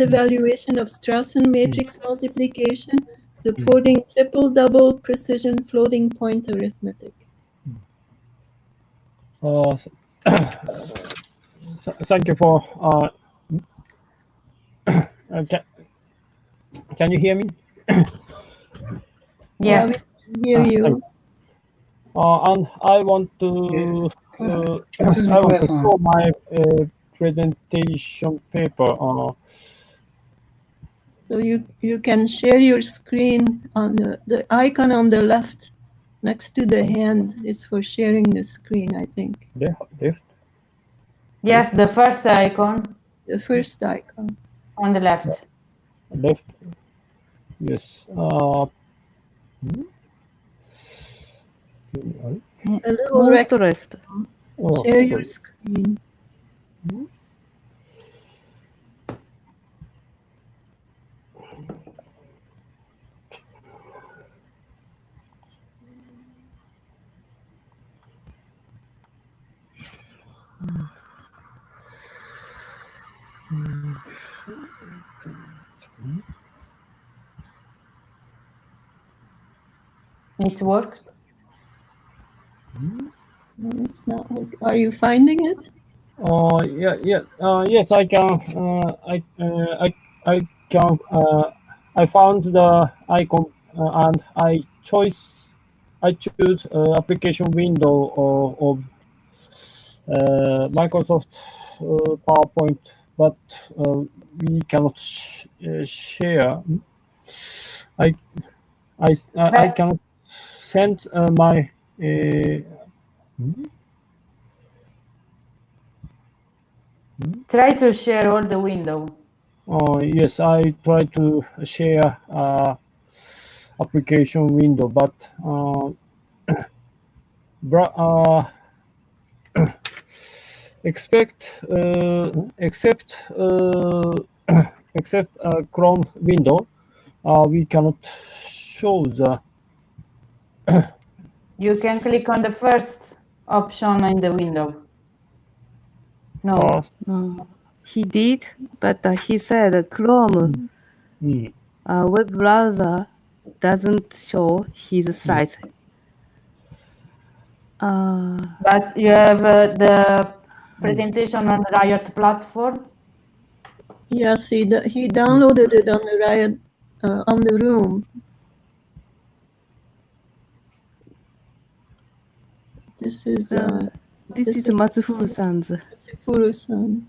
evaluation of Strassen matrix multiplication, supporting triple-double precision floating point arithmetic. Thank you for. Can you hear me? Yeah, Yes. we can hear you. And I want to. I want to show my presentation paper. So you can share your screen on the icon on the left next to the hand is for sharing the screen, I think. Left. Yes, the first icon The first icon. on the left. Left. Yes. A little Most left. Share your screen. It worked. No, it's not working. Are you finding it? Yes, I can. I can. I found the icon and I choose application window of Microsoft PowerPoint, but we cannot share. I can send my. Try to share all the window. Yes, I try to share application window, but except Chrome window, we cannot show the. You can click on the first option in the window. No. He did, but he said Chrome web browser doesn't show his slides. But you have the presentation on the Riot platform. Yes, he downloaded it on the Riot on the room. This is Matsufuru-san's. Matsufuru-san.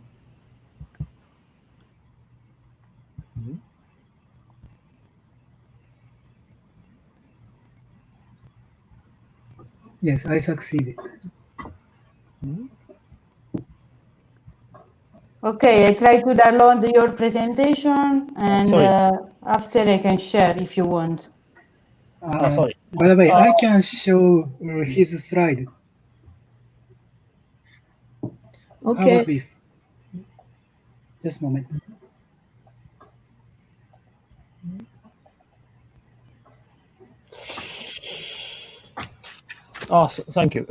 Yes, I succeeded. Okay, I try to download your presentation, and after I can share if you want. Sorry. By the way, I can show his slide. Okay. How about this? Just a moment. Thank you.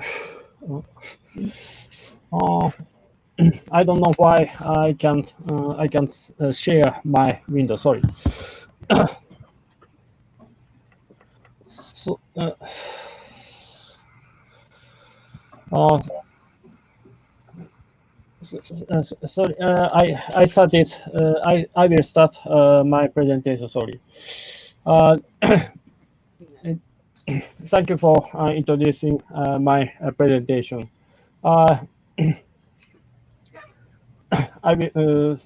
I don't know why I can't share my window. Sorry. So, sorry, I started. I will start my presentation. Sorry. Thank you for introducing my presentation. I will.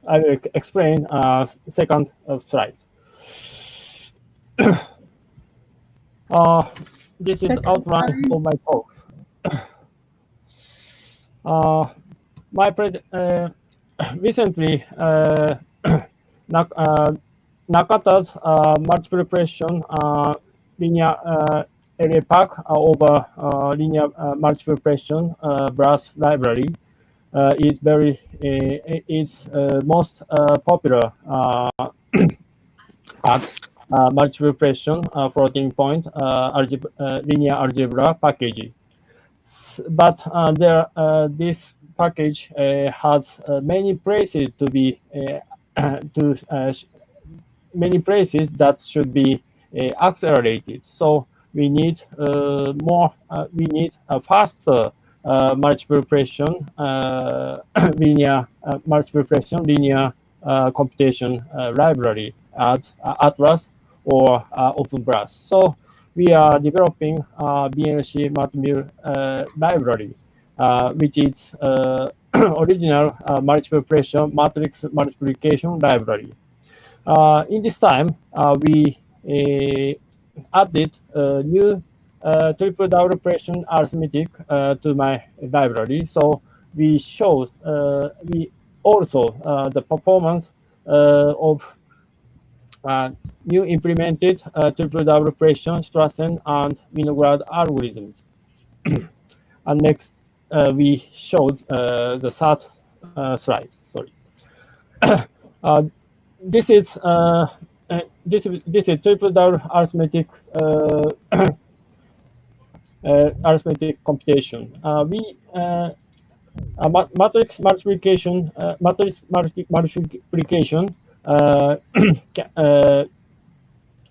I will explain second slide. This is outline of my talk. Recently, Nakata's multiple precision linear array pack over linear multiple precision brass library is very most popular as multiple precision floating point linear algebra package. But this package has many places to be many places that should be accelerated. So we need we need a faster multiplication, linear multiplication, linear computation library as Atlas or OpenBLAS. So we are developing BNC multimil library, which is original multiplication matrix multiplication library. In this time, we added new triple double operation arithmetic to my library. So we showed we also the performance of new implemented triple double operation Strassen and Winograd algorithms. And next, we showed the third slide. Sorry. This is this is triple double arithmetic arithmetic computation. Matrix multiplication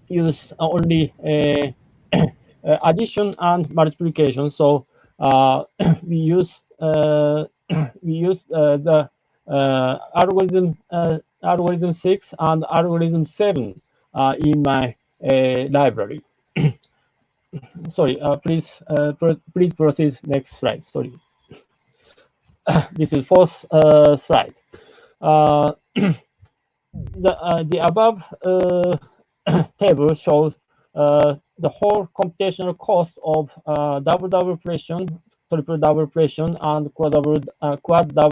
use only addition and multiplication. So we use the algorithm 6 and algorithm 7 in my library. Sorry, please proceed next slide. Sorry. This is fourth slide. The above table shows the whole computational cost of double double operation, triple double operation, and quad double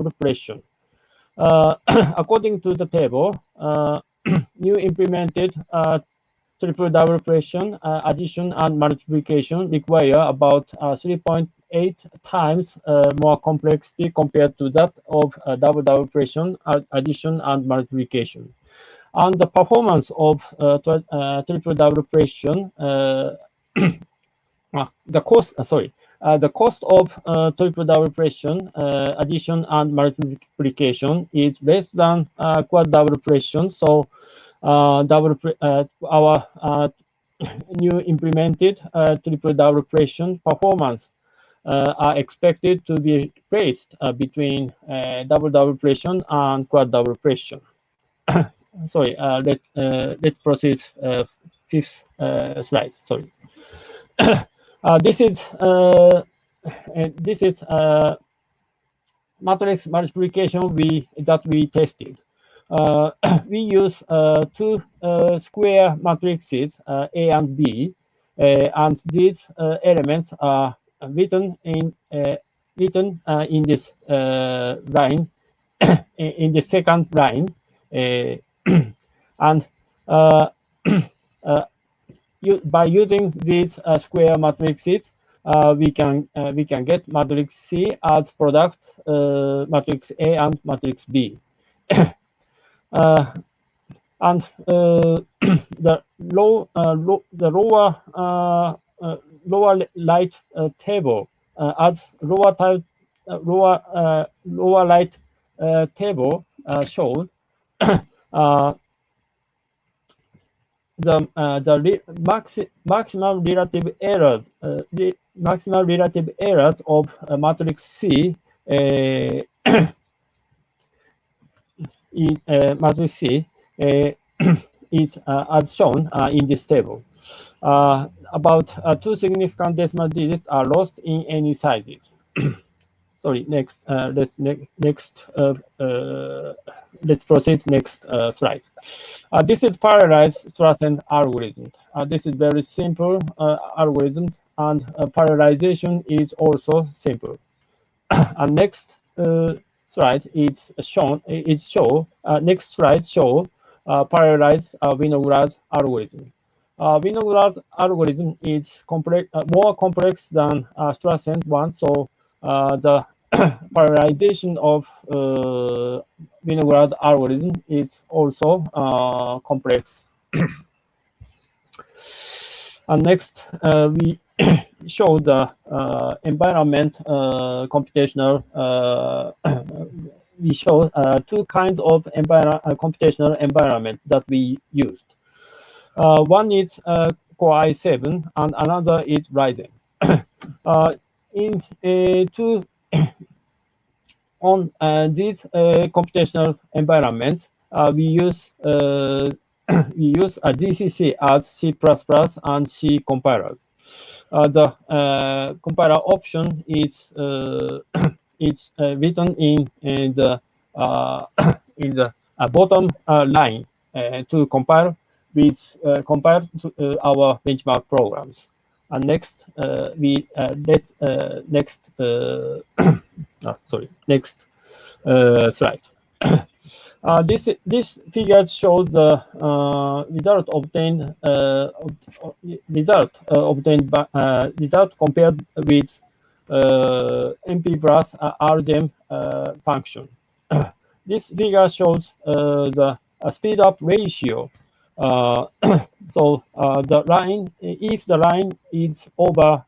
operation. According to the table, new implemented triple double operation, addition and multiplication require about 3.8 times more complexity compared to that of double double operation, addition and multiplication. And the performance of triple double operation, the cost of triple double operation, addition and multiplication is less than quad double operation. So our new implemented triple double operation performance are expected to be placed between double double operation and quad double operation. Sorry, let's proceed fifth slide. Sorry. This is matrix multiplication that we tested. We use two square matrices A and B, and these elements are written in this line, in the second line, and by using these square matrices, we can get matrix C as product matrix A and matrix B. And the lower light table as lower light table showed the maximum relative errors of matrix C matrix C is as shown in this table. About 2 significant decimal digits are lost in any sizes. Sorry, next. Let's proceed next slide. This is parallelized Strassen algorithm. This is very simple algorithm, and parallelization is also simple. And next slide is shown. Next slide show parallelized Winograd algorithm. Winograd algorithm is more complex than Strassen one, so the parallelization of Winograd algorithm is also complex. And next, show the environment computational. We show two kinds of computational environment that we used. One is Core i7 and another is Ryzen. On these computational environments, we use a GCC as C++ and C compilers. The compiler option is written in the bottom line to compile to our benchmark programs. And next, next slide. This figure shows the result compared with MP+ RGEM function. This figure shows the speed up ratio. So the line, if the line is over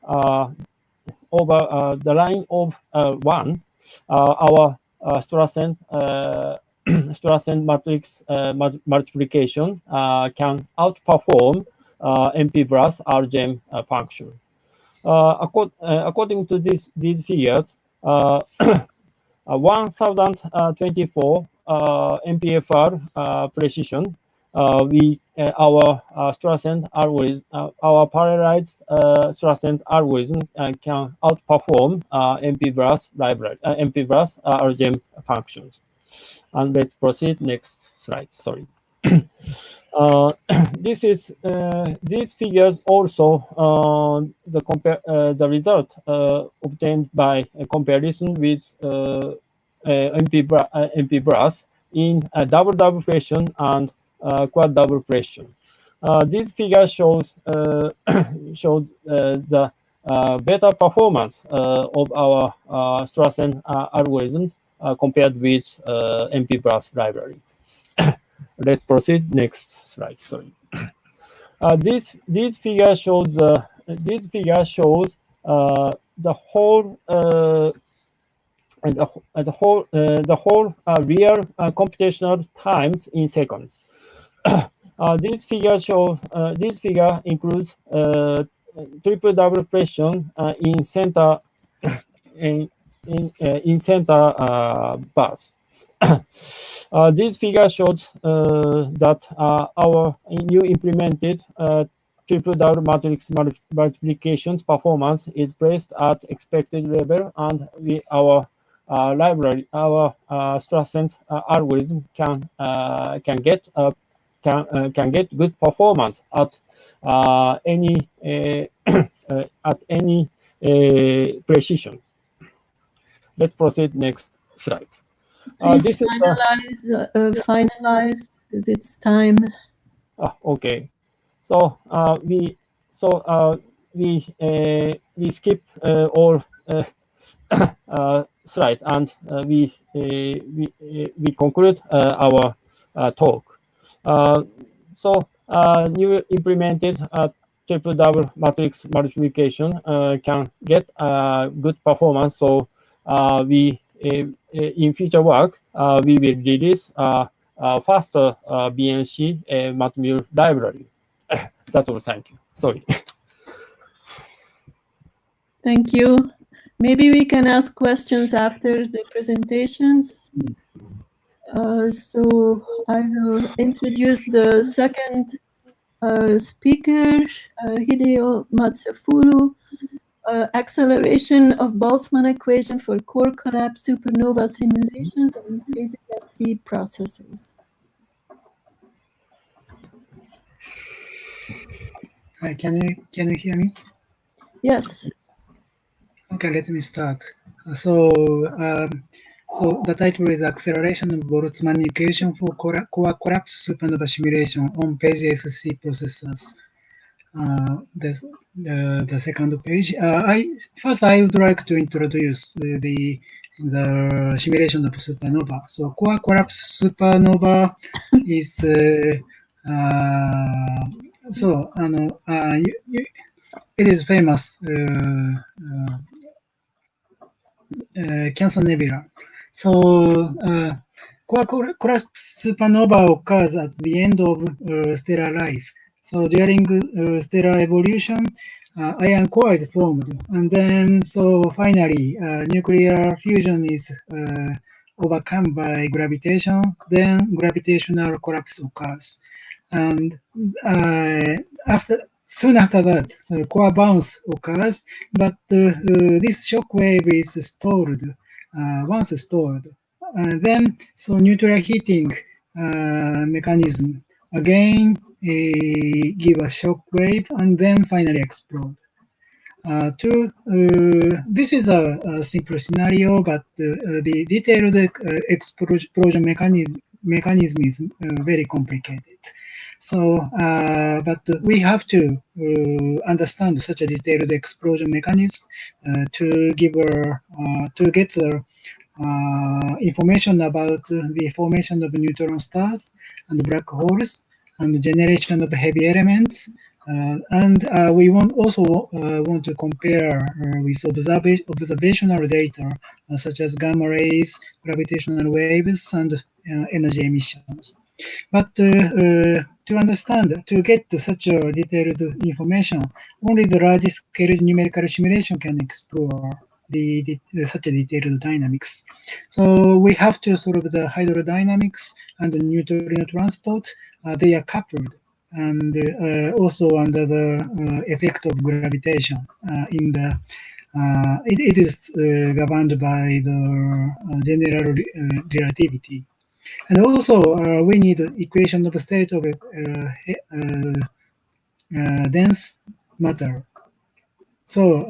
the line of 1, our Strassen matrix multiplication can outperform MP+ RGEM function. According to these figures, 1024 MPFR precision, our Strassen algorithm, our parallelized Strassen algorithm can outperform MP+ library, MP+ RGEM functions. And let's proceed next slide. Sorry. These figures also the result obtained by a comparison with MP+ in double precision and quad double precision. This figure shows the better performance of our Strassen algorithm compared with MP+ library. Let's proceed next slide. Sorry. This figure shows the whole real computational times in seconds. This figure includes triple double precision in center in center bars. This figure shows that our new implemented triple double matrix multiplications performance is placed at expected level, and our library, our Strassen algorithm can get good performance at any precision. Let's proceed next slide. Please finalize because it's time. Okay. So we skip all slides, and we conclude our talk. So new implemented triple double matrix multiplication can get good performance. So we in future work we will release faster BNC matmul library. That's all. Thank you. Sorry. Thank you. Maybe we can ask questions after the presentations. So I will introduce the second speaker, Hideo Matsufuru, acceleration of Boltzmann equation for core collapse supernova simulations and ICCSA processors. Hi, can you hear me? Yes. Okay, let me start. So the title is Acceleration of Boltzmann Equation for Core Collapse Supernova Simulation on page SC processors. The second page. I would like to introduce the simulation of supernova. So core collapse supernova is it is famous Cancer nebula. So collapse supernova occurs at the end of stellar life. So during stellar evolution, iron core is formed, and then so finally nuclear fusion is overcome by gravitation. Then gravitational collapse occurs, and soon after that, so core bounce occurs, but this shock wave is stored. Once stored, then so nuclear heating mechanism again give a shock wave and then finally explode. This is a simple scenario, but the detailed explosion mechanism is very complicated. So, but we have to understand such a detailed explosion mechanism to get the information about the formation of neutron stars and black holes and generation of heavy elements. And we also want to compare with observational data such as gamma rays, gravitational waves, and energy emissions. But to understand, to get to such a detailed information, only the largest scale numerical simulation can explore such a detailed dynamics. So we have to solve the hydrodynamics and the neutrino transport. They are coupled and also under the effect of gravitation. It is governed by the general relativity. And also, we need equation of state of dense matter. So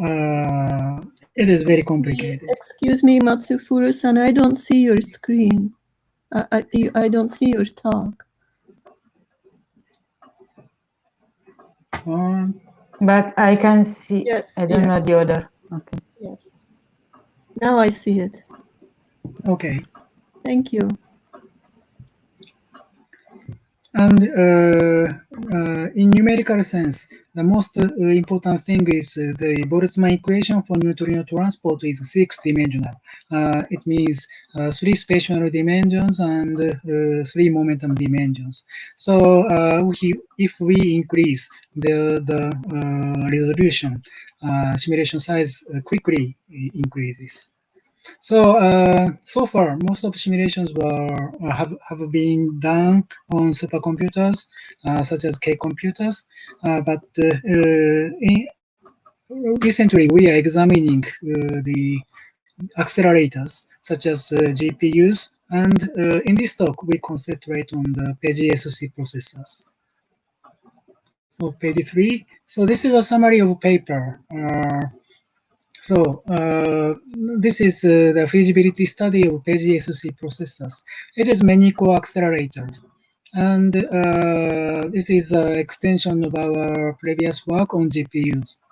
it is very complicated. Excuse me, Matsufuru-san, I don't see your screen. I don't see your talk. But I can see. Yes, I don't know the other. Okay. Yes. Now I see it. Okay. Thank you. And in numerical sense, the most important thing is the Boltzmann equation for neutrino transport is 6-dimensional. It means 3 spatial dimensions and 3 momentum dimensions. So if we increase the resolution, simulation size quickly increases. So so far, most of simulations have been done on supercomputers such as K computers, but recently we are examining the accelerators such as GPUs, and in this talk we concentrate on the PGSC processors. So page 3. So this is a summary of paper. So this is the feasibility study of PGSC processors. It is many core accelerators. And this is an extension of our previous work on GPUs.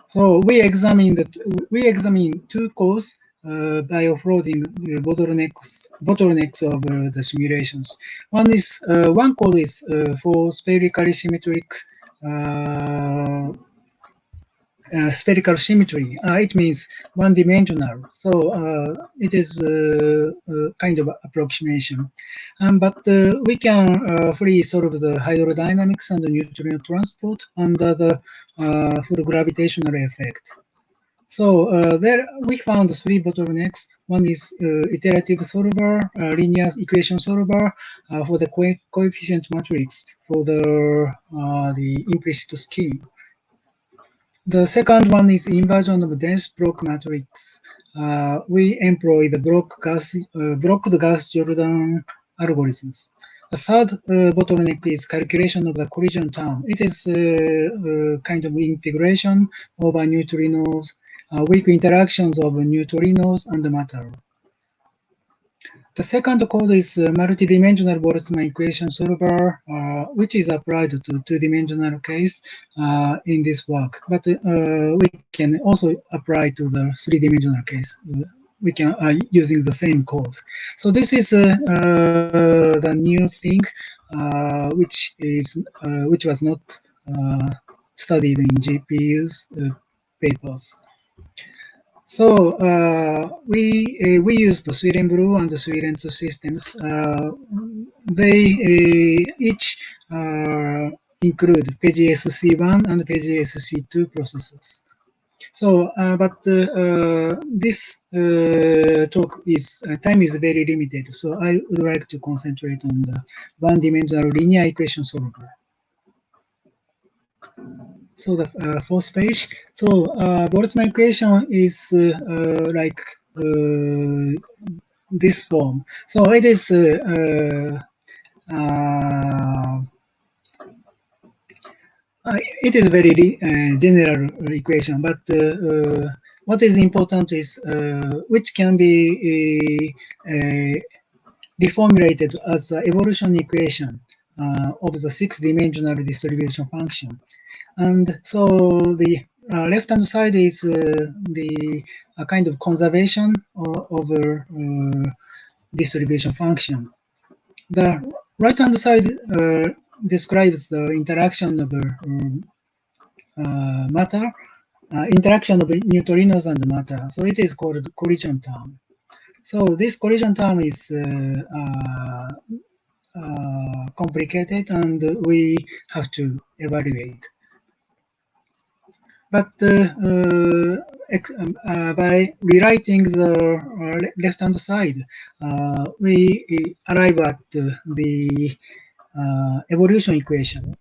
So we examine 2 cores by offloading bottlenecks of the simulations. One core is for spherically symmetric spherical symmetry. It means one-dimensional. So it is kind of approximation. But we can fully solve the hydrodynamics and the neutrino transport under the full gravitational effect. So there we found 3 bottlenecks. One is iterative solver, linear equation solver for the coefficient matrix for the implicit scheme. The second one is inversion of dense block matrix. We employ the blocked Gauss-Jordan algorithms. The third bottleneck is calculation of the collision term. It is kind of integration over neutrinos, weak interactions of neutrinos and matter. The second code is multidimensional Boltzmann equation solver, which is applied to 2-dimensional case in this work. But we can also apply to the 3-dimensional case. We can using the same code. So this is the new thing, which was not studied in GPU's papers. So we used the Sweden Blue and the Sweden 2 systems. They each include PGSC1 and PGSC2 processors. So, this talk is time is very limited. So I would like to concentrate on the one-dimensional linear equation solver. So the fourth page. So Boltzmann equation is like this form. So it is it is very general equation, but what is important is which can be reformulated as the evolution equation of the six-dimensional distribution function. And so the left-hand side is the kind of conservation over distribution function. The right-hand side describes the interaction of matter, interaction of neutrinos and matter. So it is called collision term. So this collision term is complicated, and we have to evaluate. But by rewriting the left-hand side, we arrive at the evolution equation.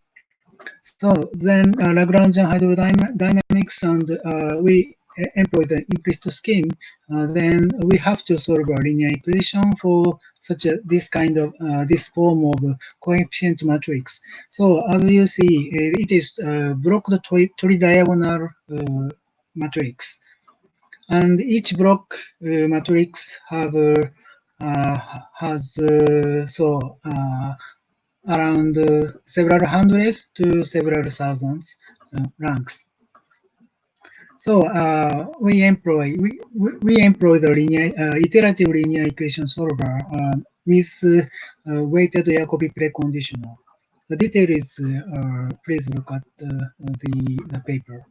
So then Lagrangian hydrodynamics, and we employ the implicit scheme. Then we have to solve a linear equation for such this kind of this form of coefficient matrix. So as you see, it is blocked tridiagonal matrix, and each block matrix have has around several hundreds to several thousands ranks. So we employ the linear iterative linear equation solver with weighted Jacobi preconditional. The detail is please look at the paper.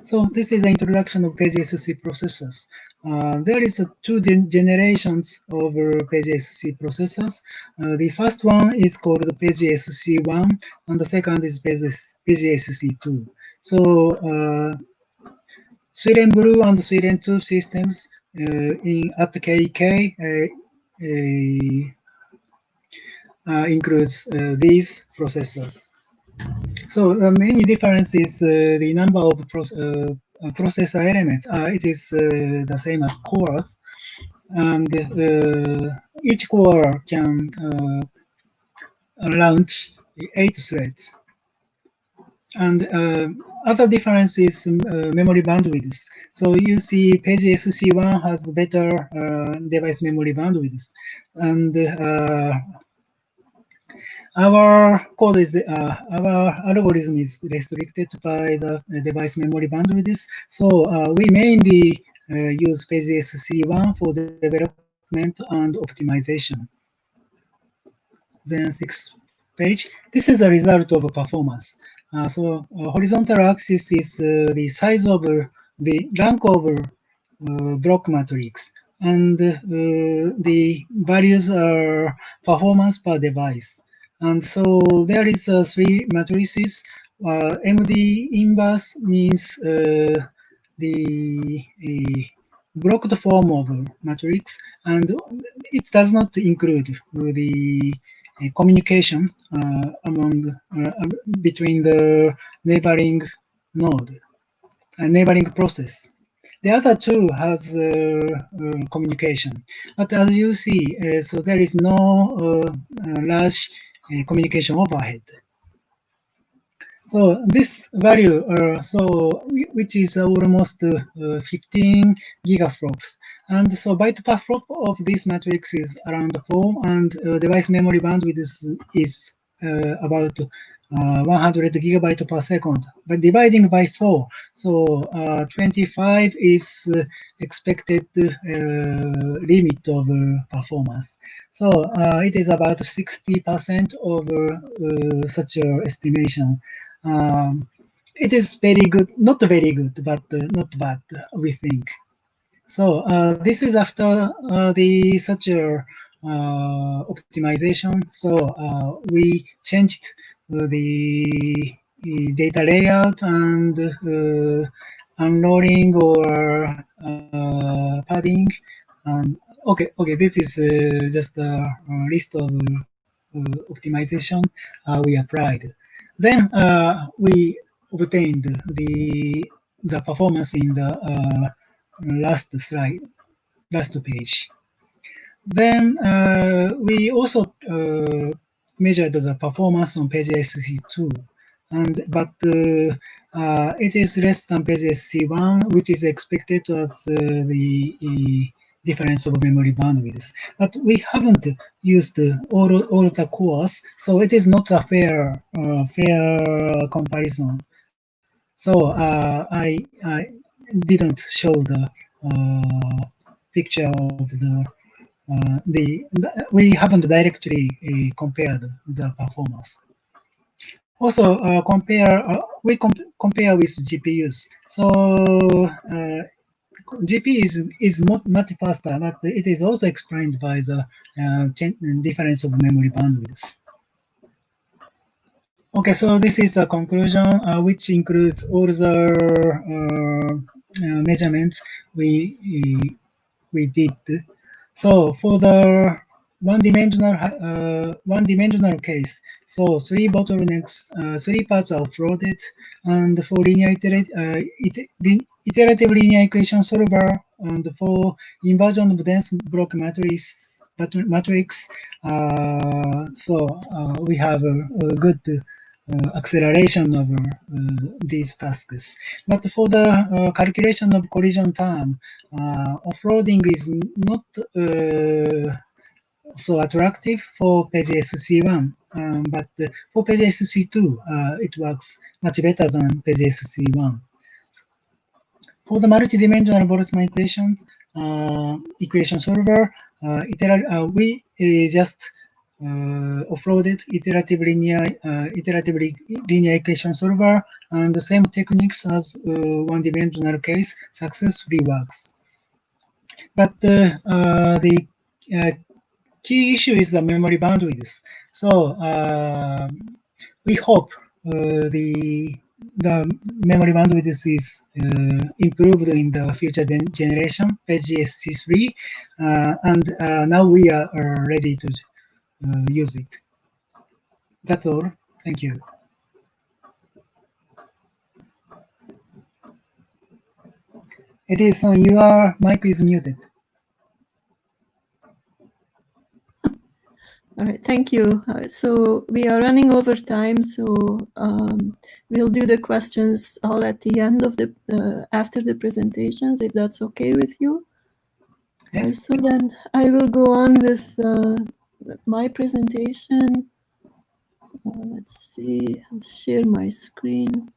So this is the introduction of PGSC processors. There is two generations of PGSC processors. The first one is called PGSC1, and the second is PGSC2. So Sweden Blue and Sweden 2 systems at KK includes these processors. So the main difference is the number of processor elements. It is the same as cores, and each core can launch 8 threads. And other difference is memory bandwidth. So you see PGSC1 has better device memory bandwidth, and our code is our algorithm is restricted by the device memory bandwidth. So we mainly use PGSC1 for the development and optimization. Then 6th page. This is a result of performance. So horizontal axis is the size of the rank of block matrix, and the values are performance per device. And so there is 3 matrices. MD inverse means the blocked form of matrix, and it does not include the communication among between the neighboring node and neighboring process. The other two has communication, but as you see, so there is no large communication overhead. So this value, which is almost 15 gigaflops, and so byte per flop of this matrix is around 4, and device memory bandwidth is about 100 gigabyte per second, but dividing by 4. So 25 is expected limit of performance. So it is about 60% of such estimation. It is very good, not very good, but not bad, we think. So this is after the such a optimization. So we changed the data layout and unloading or padding. Okay, this is just a list of optimization we applied. Then we obtained the performance in the last slide, last page. Then we also measured the performance on page SC2, but it is less than page SC1, which is expected as the difference of memory bandwidth. But we haven't used all the cores, so it is not a fair comparison. So I didn't show the picture of we haven't directly compared the performance. Also we compare with GPUs. So GPU is not much faster, but it is also explained by the difference of memory bandwidth. Okay, so this is the conclusion, which includes all the measurements we did. So for the one-dimensional case, so 3 bottlenecks, 3 parts are floated, and for iterative linear equation solver, and for inversion of dense block matrix, we have a good acceleration of these tasks. But for the calculation of collision term, offloading is not so attractive for page SC1, but for page SC2, it works much better than page SC1. For the multidimensional Boltzmann equation solver, we just offloaded iterative linear equation solver, and the same techniques as one-dimensional case successfully works. But the key issue is the memory bandwidth. So we hope the memory bandwidth is improved in the future generation, page SC3, and now we are ready to use it. That's all. Thank you. It is your mic is muted. All right, thank you. So we are running over time, so we'll do the questions all at the end of the after the presentations, if that's okay with you. Yes. So then I will go on with my presentation. Let's see, I'll share my screen.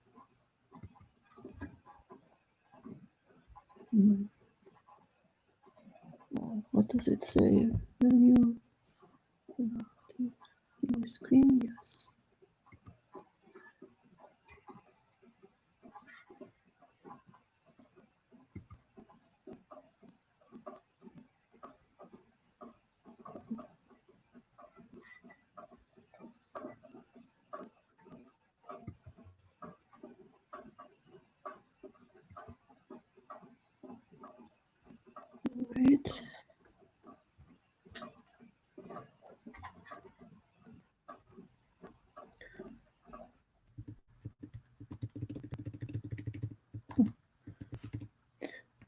What does it say? Will you your screen? Yes. Right.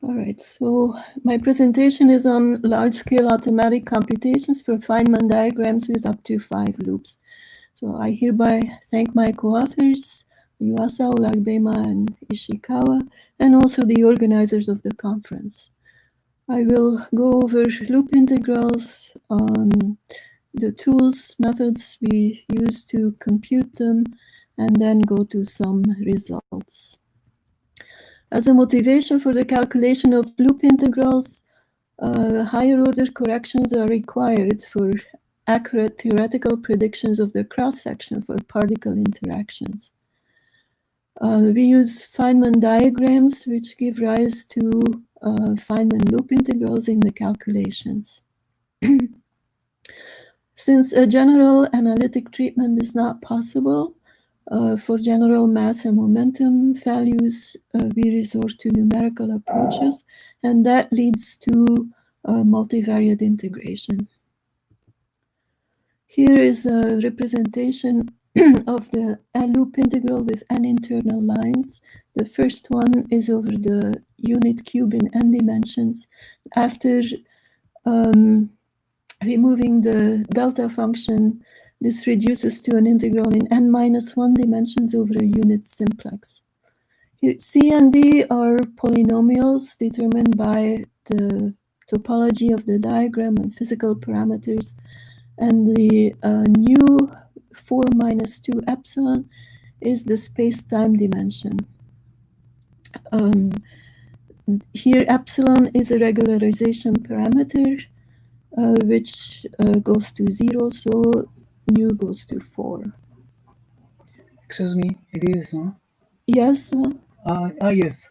All right, so my presentation is on large-scale automatic computations for Feynman diagrams with up to 5 loops. So I hereby thank my co-authors, Yuasa, Olagbema, and Ishikawa, and also the organizers of the conference. I will go over loop integrals, the tools, methods we use to compute them, and then go to some results. As a motivation for the calculation of loop integrals, higher order corrections are required for accurate theoretical predictions of the cross-section for particle interactions. We use Feynman diagrams, which give rise to Feynman loop integrals in the calculations. Since a general analytic treatment is not possible, for general mass and momentum values, we resort to numerical approaches, and that leads to multivariate integration. Here is a representation of the loop integral with n internal lines. The first one is over the unit cube in n dimensions. After removing the delta function, this reduces to an integral in n-1 dimensions over a unit simplex. Here, C and D are polynomials determined by the topology of the diagram and physical parameters, and the new 4 minus 2 epsilon is the space-time dimension. Here epsilon is a regularization parameter, which goes to 0, so nu goes to 4. Excuse me, it is, Yes? yes,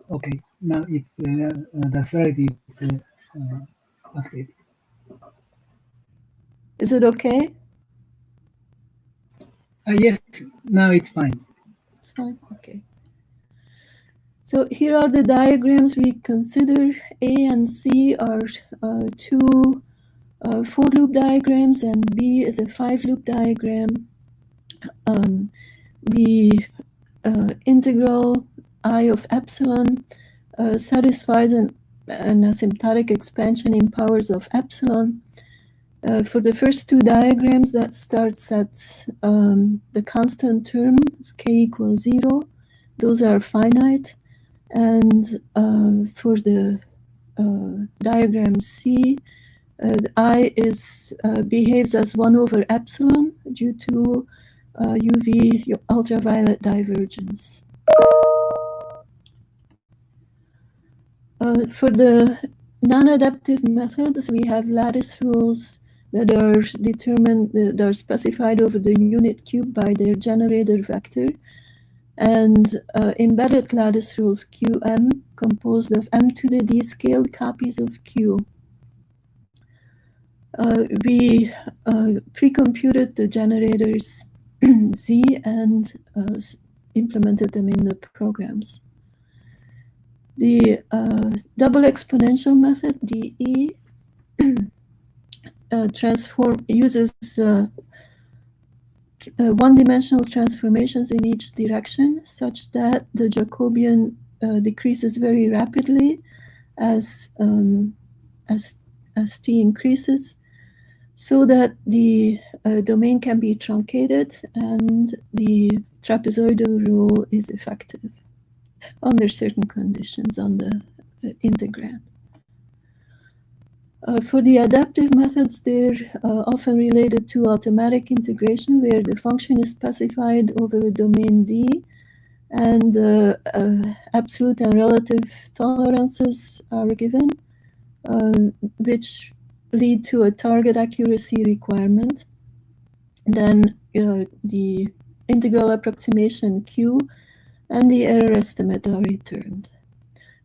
okay, now it's, the slide is active. Is it okay? Yes, now it's fine. It's fine, okay. So here are the diagrams we consider. A and C are two 4-loop diagrams, and B is a 5-loop diagram. The integral I of epsilon satisfies an asymptotic expansion in powers of epsilon. For the first two diagrams, that starts at the constant term, k equals 0. Those are finite. And for the diagram C, I behaves as 1 over epsilon due to UV ultraviolet divergence. For the non-adaptive methods, we have lattice rules that are determined, that are specified over the unit cube by their generator vector, and embedded lattice rules Qm composed of m to the d scaled copies of Q. We pre-computed the generators Z and implemented them in the programs. The double exponential method, DE, uses one-dimensional transformations in each direction, such that the Jacobian decreases very rapidly as t increases, so that the domain can be truncated and the trapezoidal rule is effective under certain conditions on the integrand. For the adaptive methods, they're often related to automatic integration, where the function is specified over a domain D, and absolute and relative tolerances are given, which lead to a target accuracy requirement. Then the integral approximation Q and the error estimate are returned.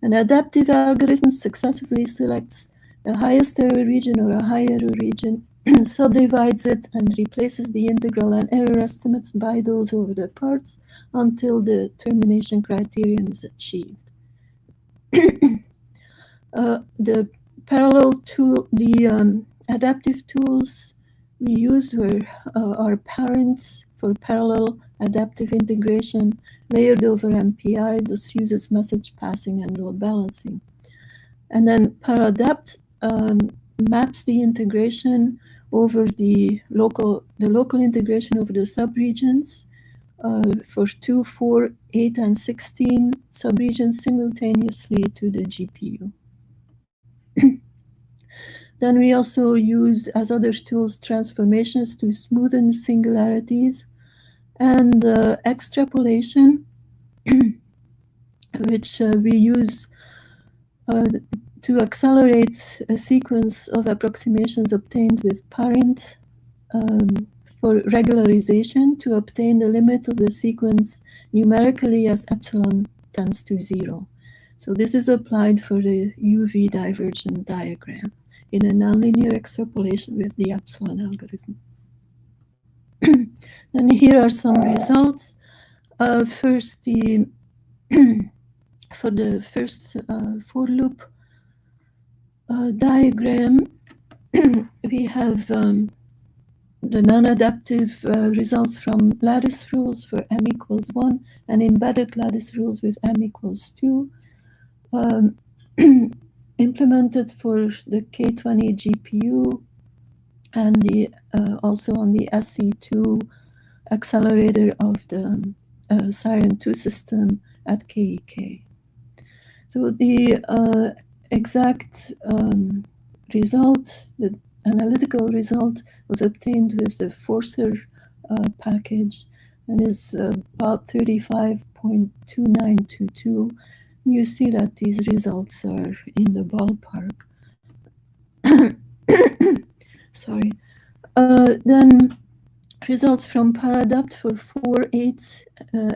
An adaptive algorithm successfully selects the highest error region or a high error region, subdivides it, and replaces the integral and error estimates by those over the parts until the termination criterion is achieved. The parallel tool, the adaptive tools we use are parents for parallel adaptive integration layered over MPI. This uses message passing and load balancing. And then ParaAdapt maps the integration over the local integration over the subregions for 2, 4, 8, and 16 subregions simultaneously to the GPU. Then we also use, as other tools, transformations to smoothen singularities and extrapolation, which we use to accelerate a sequence of approximations obtained with parent for regularization to obtain the limit of the sequence numerically as epsilon tends to 0. So this is applied for the UV divergent diagram in a nonlinear extrapolation with the epsilon algorithm. And here are some results. First, for the first for loop diagram, we have the non-adaptive results from lattice rules for m equals 1 and embedded lattice rules with m equals 2, implemented for the K20 GPU and the also on the SC2 accelerator of the Siren 2 system at KEK. So the exact result, the analytical result, was obtained with the Forcer package and is about 35.2922. You see that these results are in the ballpark. Sorry. Then results from Paradapt for 4, 8,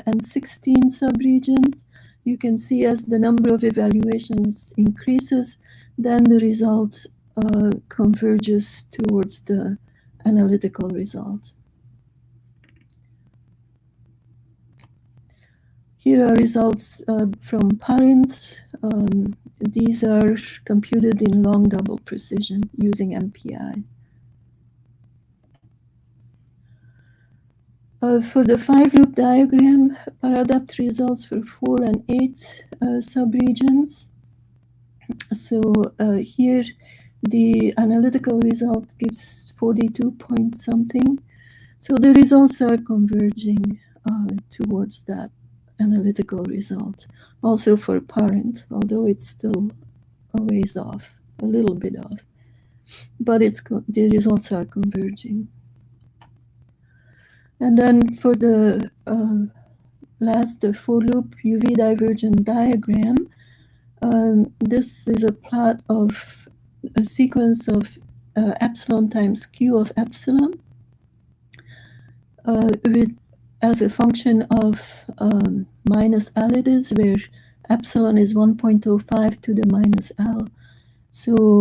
and 16 subregions. You can see as the number of evaluations increases, then the result converges towards the analytical result. Here are results from parent. These are computed in long double precision using MPI. For the 5-loop diagram, Paradapt results for 4 and 8 subregions. So here the analytical result gives 42 point something. So the results are converging towards that analytical result. Also for parent, although it's still a ways off, a little bit off, but the results are converging. And then for the last, the for-loop UV divergent diagram, this is a plot of a sequence of epsilon times q of epsilon as a function of minus L it is, where epsilon is 1.05 to the minus L. So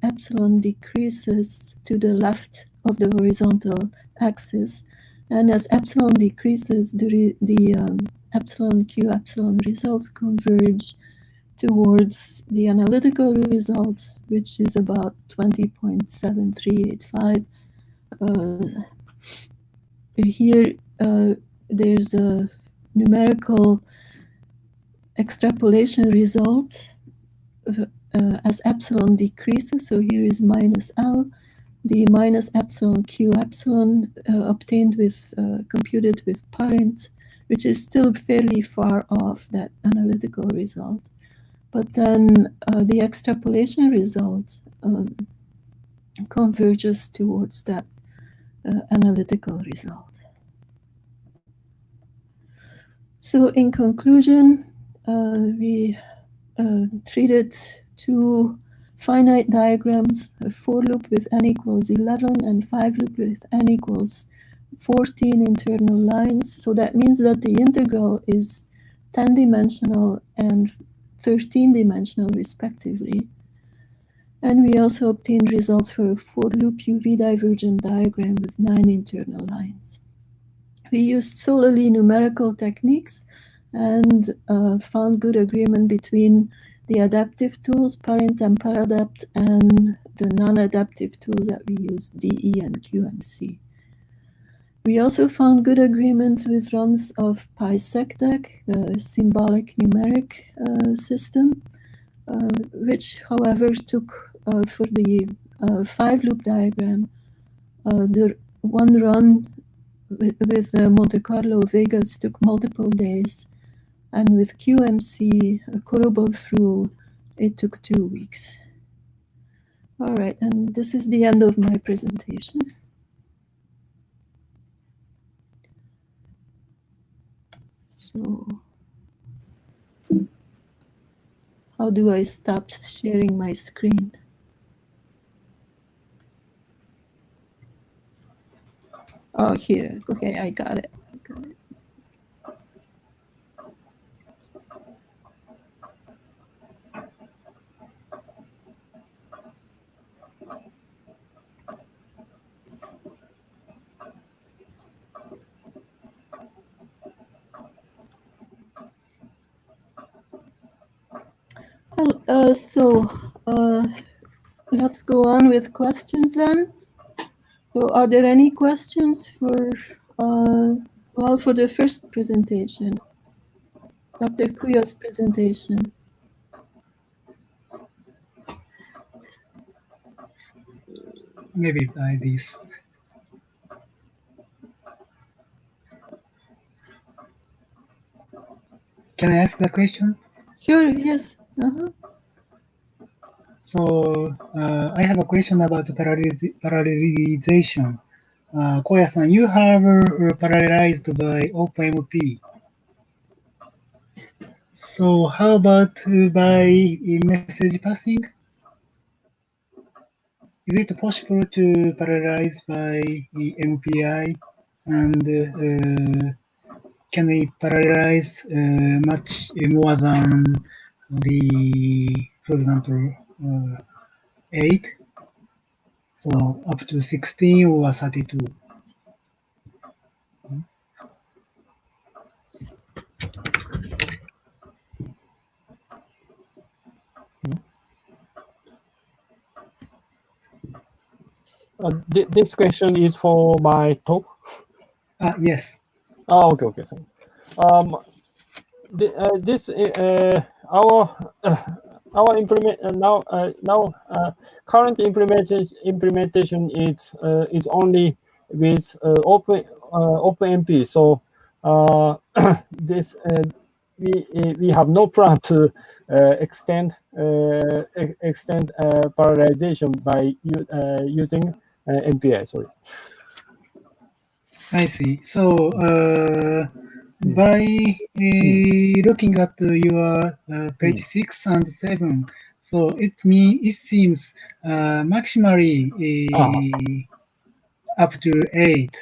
epsilon decreases to the left of the horizontal axis. And as epsilon decreases, the epsilon q epsilon results converge towards the analytical result, which is about 20.7385. Here, there's a numerical extrapolation result as epsilon decreases. So here is minus L. The minus epsilon q epsilon obtained with computed with parent, which is still fairly far off that analytical result. But then the extrapolation result converges towards that analytical result. So in conclusion, we treated two finite diagrams, a for loop with n equals 11 and 5 loop with n equals 14 internal lines. So that means that the integral is 10-dimensional and 13-dimensional respectively. And we also obtained results for a for-loop UV divergent diagram with 9 internal lines. We used solely numerical techniques and found good agreement between the adaptive tools, parent and Paradapt, and the non-adaptive tools that we used, DE and QMC. We also found good agreement with runs of PySecDec, the symbolic numeric system, which, however, took for the 5-loop diagram, the one run with Monte Carlo Vegas took multiple days, and with QMC, a Koroboff rule, it took 2 weeks. All right, and this is the end of my presentation. So, how do I stop sharing my screen? Oh, here. Okay, I got it. Well, let's go on with questions then. So are there any questions for, for the first presentation, Dr. Kuyo's presentation? Maybe by this. Can I ask the question? Sure, yes. So I have a question about parallelization. Koya-san, you have parallelized by OpenMP. So how about by message passing? Is it possible to parallelize by MPI? And can we parallelize much more than for example, 8? So up to 16 or 32? This question is for my talk. Yes. Oh, okay. Sorry. Our current implementation is only with OpenMP. So this we have no plan to extend parallelization by using MPI. Sorry. I see. So by looking at your page 6 and 7, so it seems maximally up to 8.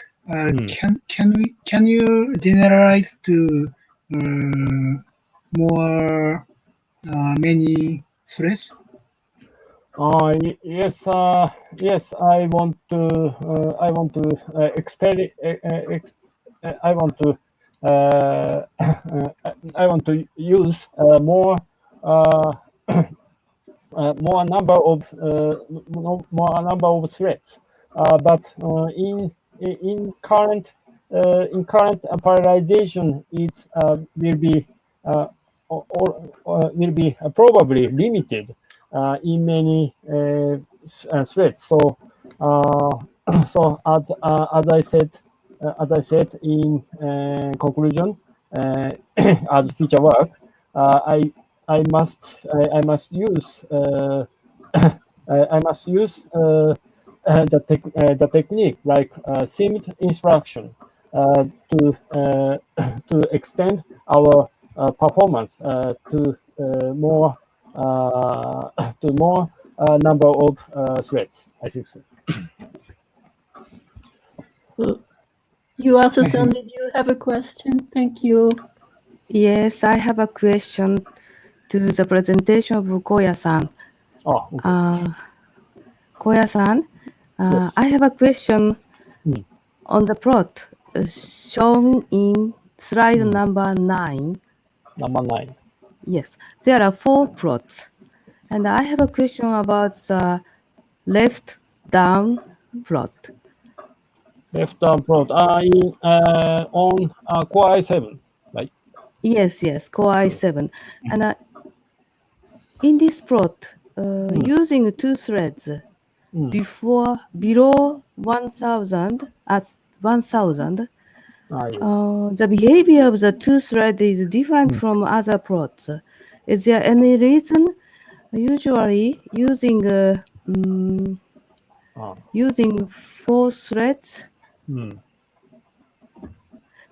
Can you generalize to more many threads? Yes. I want to I want to use more number of threads, but in current parallelization will be probably limited in many threads. So so as I said in conclusion, as feature work, I must use the technique like seamed instruction to extend our performance to more number of threads. I think so. You also, Son, did you have a question? Thank you. Yes, I have a question to the presentation of Koya-san. Oh, okay. Koya-san, Yes. I have a question on the plot shown in slide number 9. Number 9. Yes, there are 4 plots. And I have a question about the left down plot. Left down plot on Core i7, right? Yes, Core i7. And in this plot, using 2 threads below 1000 at 1000, the behavior of the 2 threads is different from other plots. Is there any reason? Usually, using 4 threads,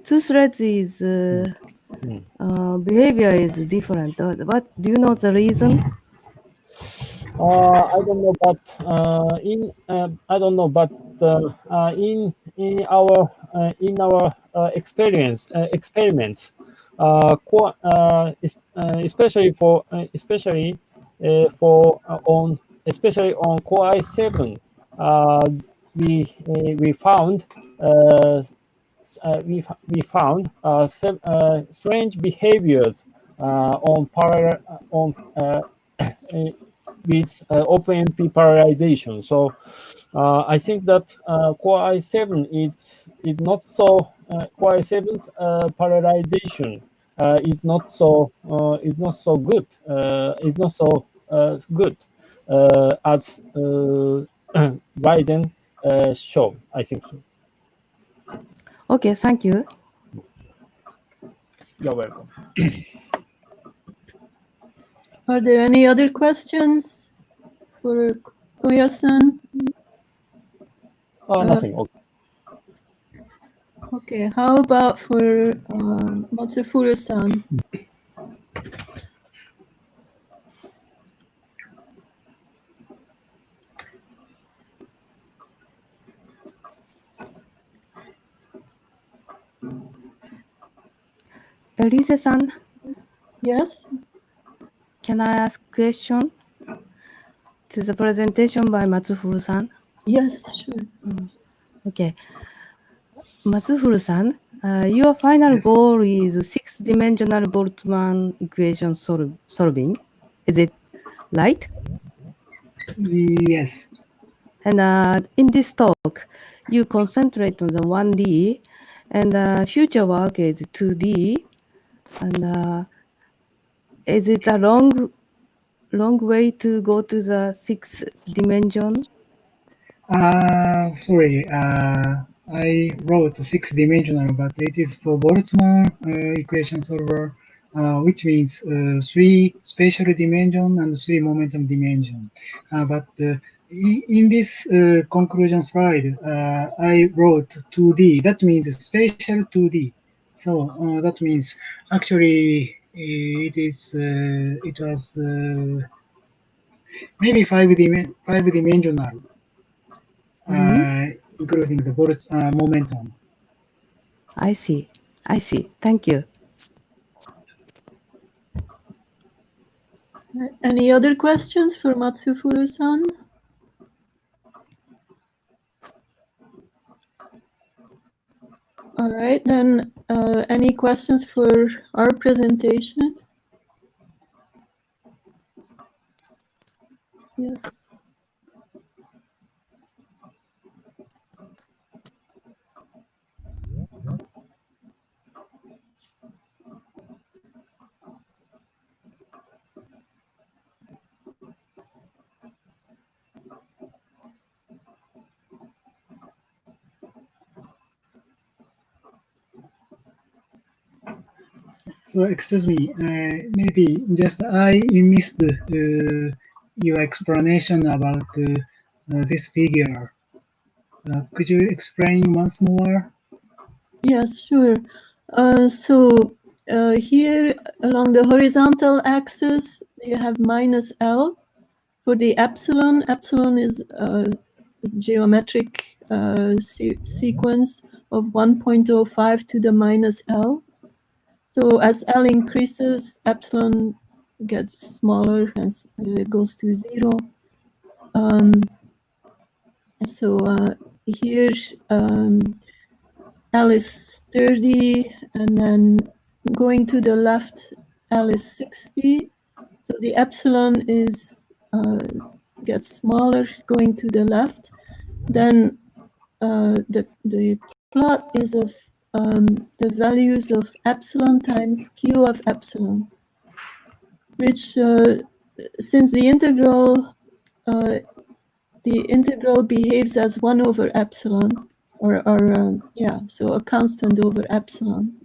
2 threads is behavior is different. What do you know the reason? I don't know, but I don't know, but in our experiments, especially on Core i7, we found strange behaviors on parallel with OpenMP parallelization. So I think that Core i7 is not so Core i7's parallelization is not so good. Is not so good as Ryzen show. I think so. Okay, thank you. You're welcome. Are there any other questions for Koya-san? Nothing. Okay. Okay, how about for Matsufuru-san? Elise-san, Yes? can I ask question to the presentation by Matsufuru-san? Yes, sure. Okay. Matsufuru-san, your final Yes. goal is six-dimensional Boltzmann equation solving. Is it right? Yes. And in this talk, you concentrate on the 1D, and future work is 2D. And is it a long way to go to the sixth dimension? Sorry, I wrote six-dimensional, but it is for Boltzmann equation solver, which means three spatial dimension and three momentum dimension. But in this conclusion slide, I wrote 2D. That means spatial 2D. So that means actually it was maybe five-dimensional. Including the momentum. I see. Thank you. Any other questions for Matsufuru-san? All right, then any questions for our presentation? Yes. So excuse me, maybe just I missed your explanation about this figure. Could you explain once more? Yes, sure. So here along the horizontal axis, you have minus L. For the epsilon, epsilon is a geometric sequence of 1.05 to the minus L. So as L increases, epsilon gets smaller and it goes to 0. Here L is 30, and then going to the left, L is 60. So the epsilon is gets smaller going to the left. Then the plot is of the values of epsilon times q of epsilon, which since the integral behaves as 1 over epsilon, so a constant over epsilon,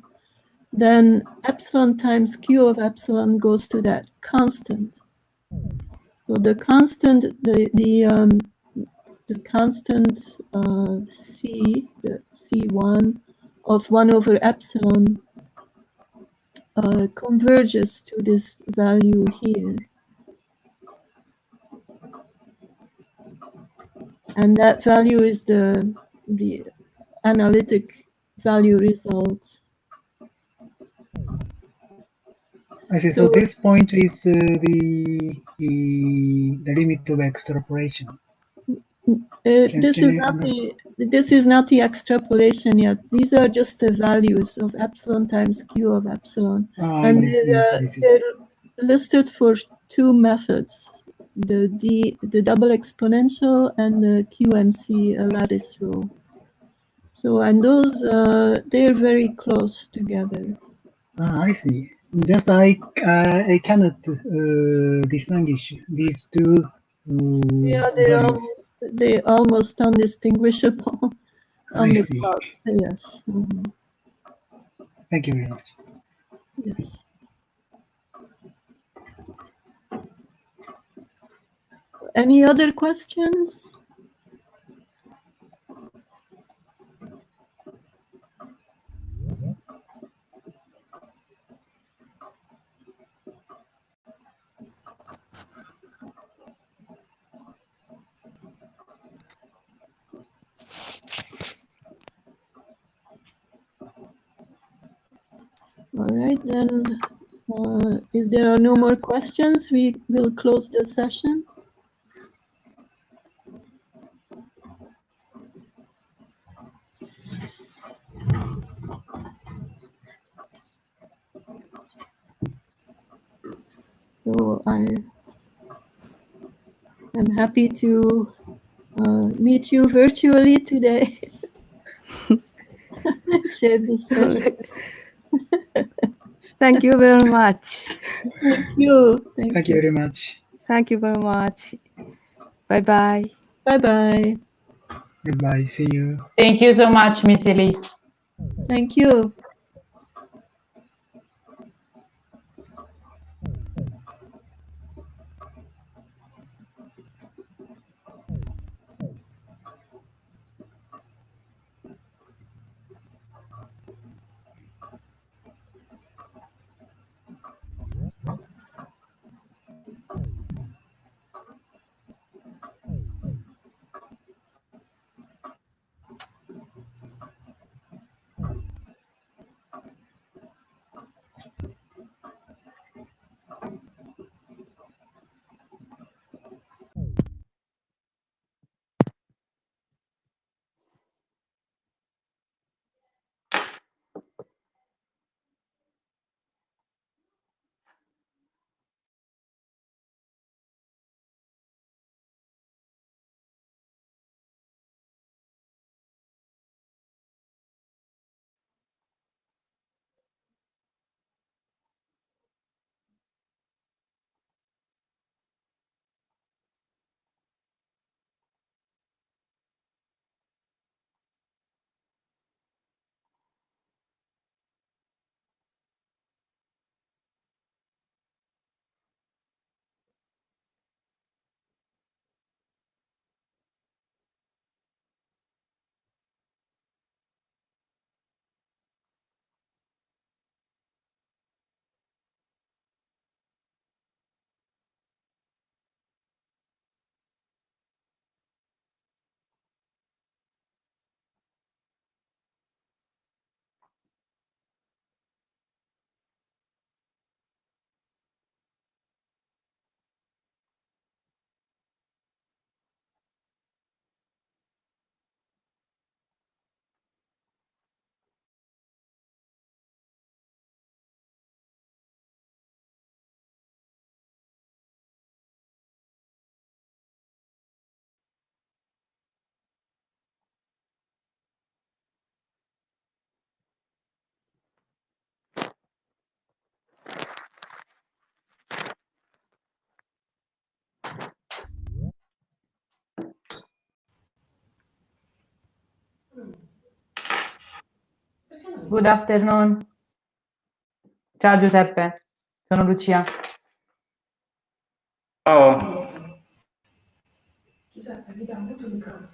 then epsilon times q of epsilon goes to that constant. So the constant, the constant c, the c1 of 1 over epsilon converges to this value here. And that value is the analytic value result. I see. So this point is the limit of extrapolation. This is not the extrapolation yet. These are just the values of epsilon times q of epsilon, and they're listed for two methods: the double exponential and the QMC lattice row. So, and those they're very close together. I see. Just I cannot distinguish these two. Yeah, they're almost undistinguishable on the plot. Yes. Mm-hmm. Thank you very much. Yes. Any other questions? All right, then if there are no more questions, we will close the session. So I'm happy to meet you virtually today. Share this session. Thank you very much. Thank you. Thank you very much. Thank you very much. Bye-bye. Bye-bye. Goodbye. See you. Thank you so much, Miss Elise. Thank you. Good afternoon. Ciao Giuseppe, sono Lucia. Ciao. Giuseppe, mi dà un tuo microfono.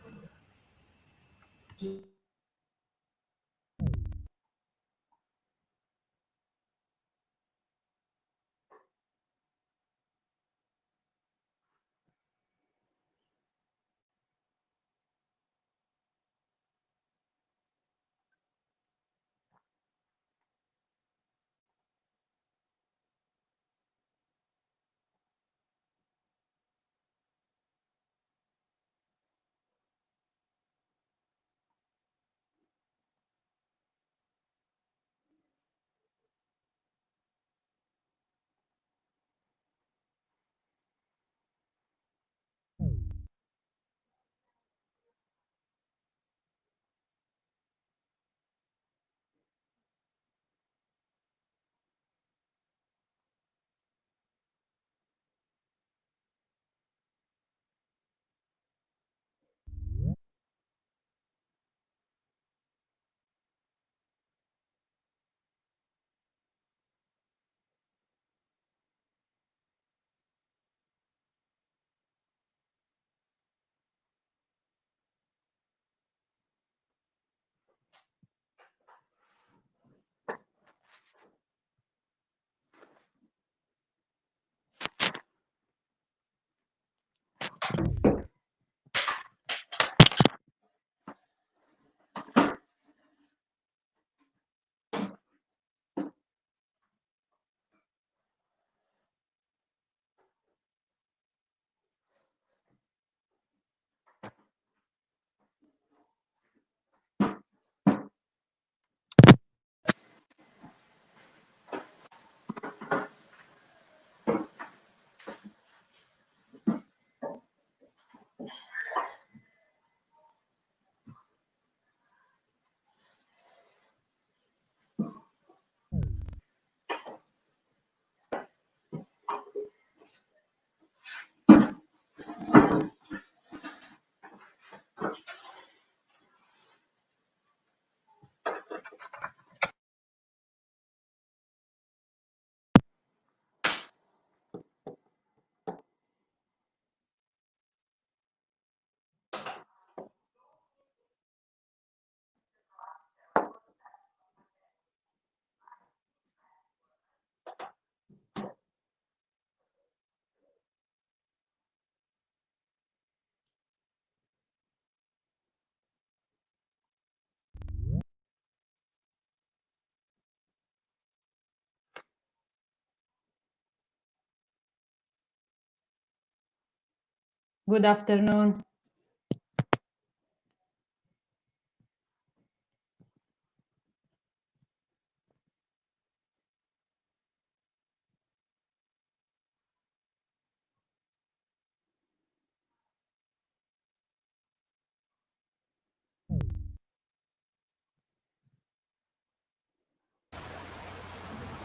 Good afternoon.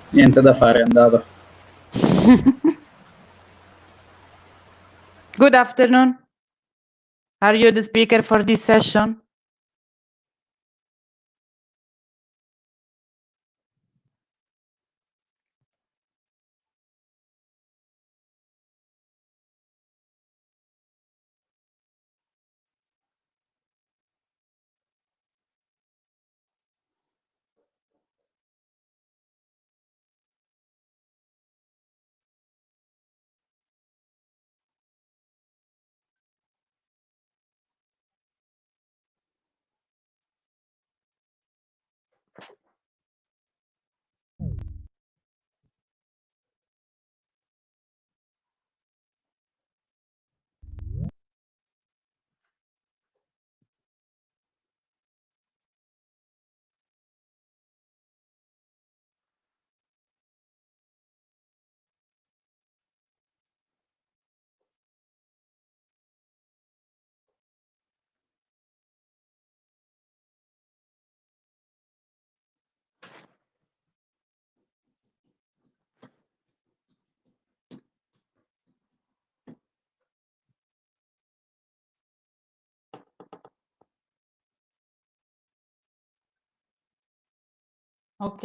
Niente da fare, è andata. Good afternoon. Are you the speaker for this session? Ok.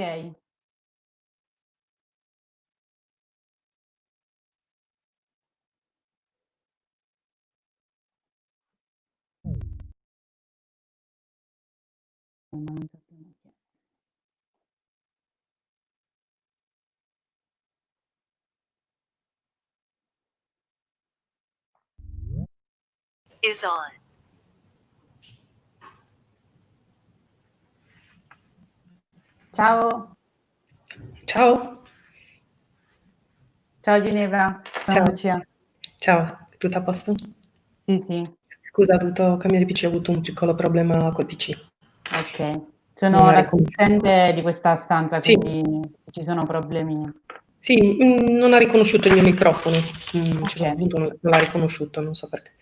Non sappiamo chi è. Is on. Ciao. Ciao. Ciao Ginevra, sono Ciao. Lucia. Ciao, tutto a posto? Sì, sì. Scusa, ho dovuto cambiare PC, ho avuto un piccolo problema col PC. Ok. Sono Non ha l'assistente di questa stanza, Sì. quindi se ci sono problemi. Sì, non ha riconosciuto il mio microfono. A un Ok. certo punto non l'ha riconosciuto, non so perché.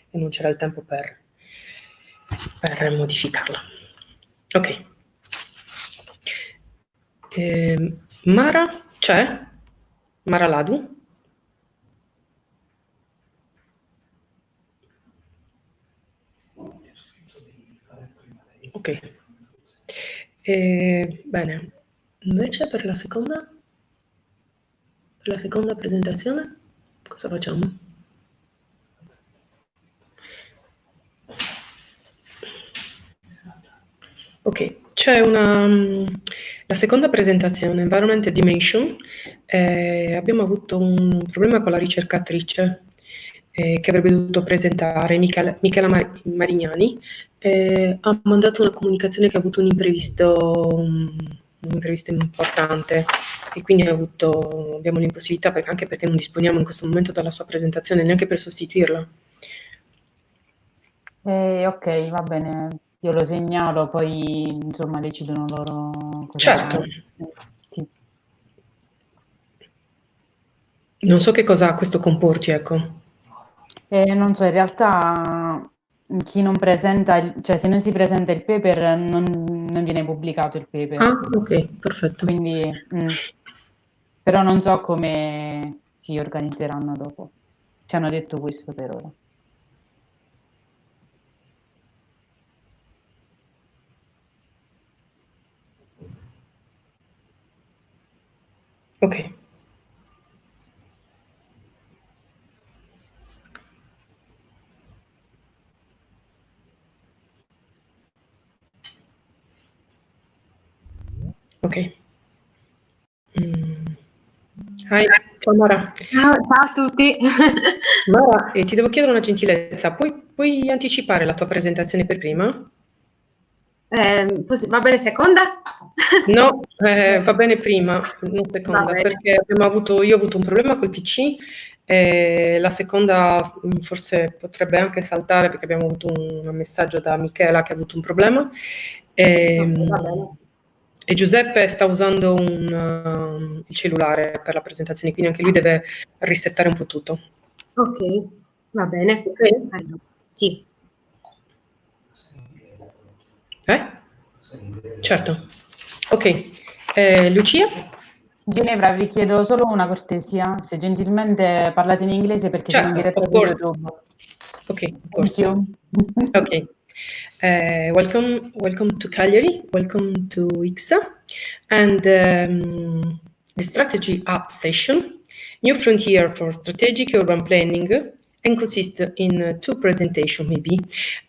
E non c'era il tempo per modificarlo. Ok. Mara c'è? Mara Ladu? Ok. Bene. Invece per la seconda presentazione cosa facciamo? Ok, c'è la seconda presentazione, Environment Dimension. Abbiamo avuto un problema con la ricercatrice che avrebbe dovuto presentare, Michela Marignani. Ha mandato una comunicazione che ha avuto un imprevisto importante e quindi abbiamo l'impossibilità, anche perché non disponiamo in questo momento della sua presentazione neanche per sostituirla. Ok, va bene, io lo segnalo, poi insomma decidono loro cosa Certo. fare. Sì. Non so che cosa questo comporti, ecco. Non so, in realtà chi non presenta, cioè se non si presenta il paper non viene pubblicato il paper. Ah, ok, perfetto. Quindi, però non so come si organizzeranno dopo. Ci hanno detto questo per ora. Ok. Ok. Hi, ciao Mara. Ciao a tutti. Mara, ti devo chiedere una gentilezza. Puoi anticipare la tua presentazione per prima? Va bene seconda? No, va bene prima, non seconda, bene. perché io ho avuto un problema col PC La seconda forse potrebbe anche saltare perché abbiamo avuto un messaggio da Michela che ha avuto un problema. E Giuseppe sta usando il cellulare per la presentazione, quindi anche lui deve risettare un po' tutto. Ok, va bene. Ok? Allora, sì. Certo. Ok. Lucia? Ginevra, vi chiedo solo una cortesia, se gentilmente parlate in inglese perché siamo in diretta of su course. YouTube. Okay, of course. Thank you. Okay. Welcome to Cagliari. Welcome to ICCSA. And the strategy up session, New Frontier for Strategic Urban Planning, and consists in two presentations maybe.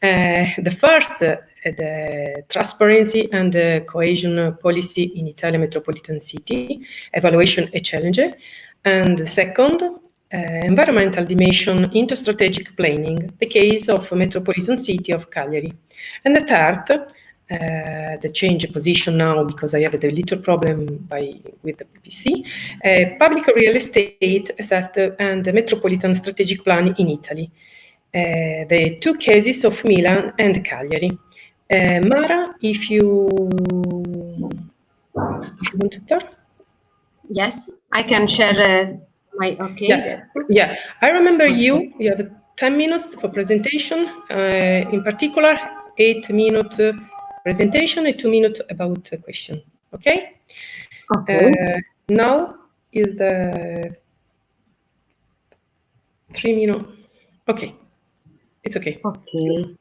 The first, the Transparency and Cohesion Policy in Italian Metropolitan City, Evaluation and Challenge. And the second, Environmental Dimension into Strategic Planning, the case of Metropolitan City of Cagliari. And the third, the change position now because I have a little problem with the PC, Public Real Estate Assessed and the Metropolitan Strategic Plan in Italy. The two cases of Milan and Cagliari. Mara, if you want to start? Yes, I can share my, okay. Yes, yeah. I remember you have 10 minutes for presentation, in particular 8 minutes presentation and 2 minutes about the question, okay? Okay. Now is the 3 minutes, okay, it's okay. Ok.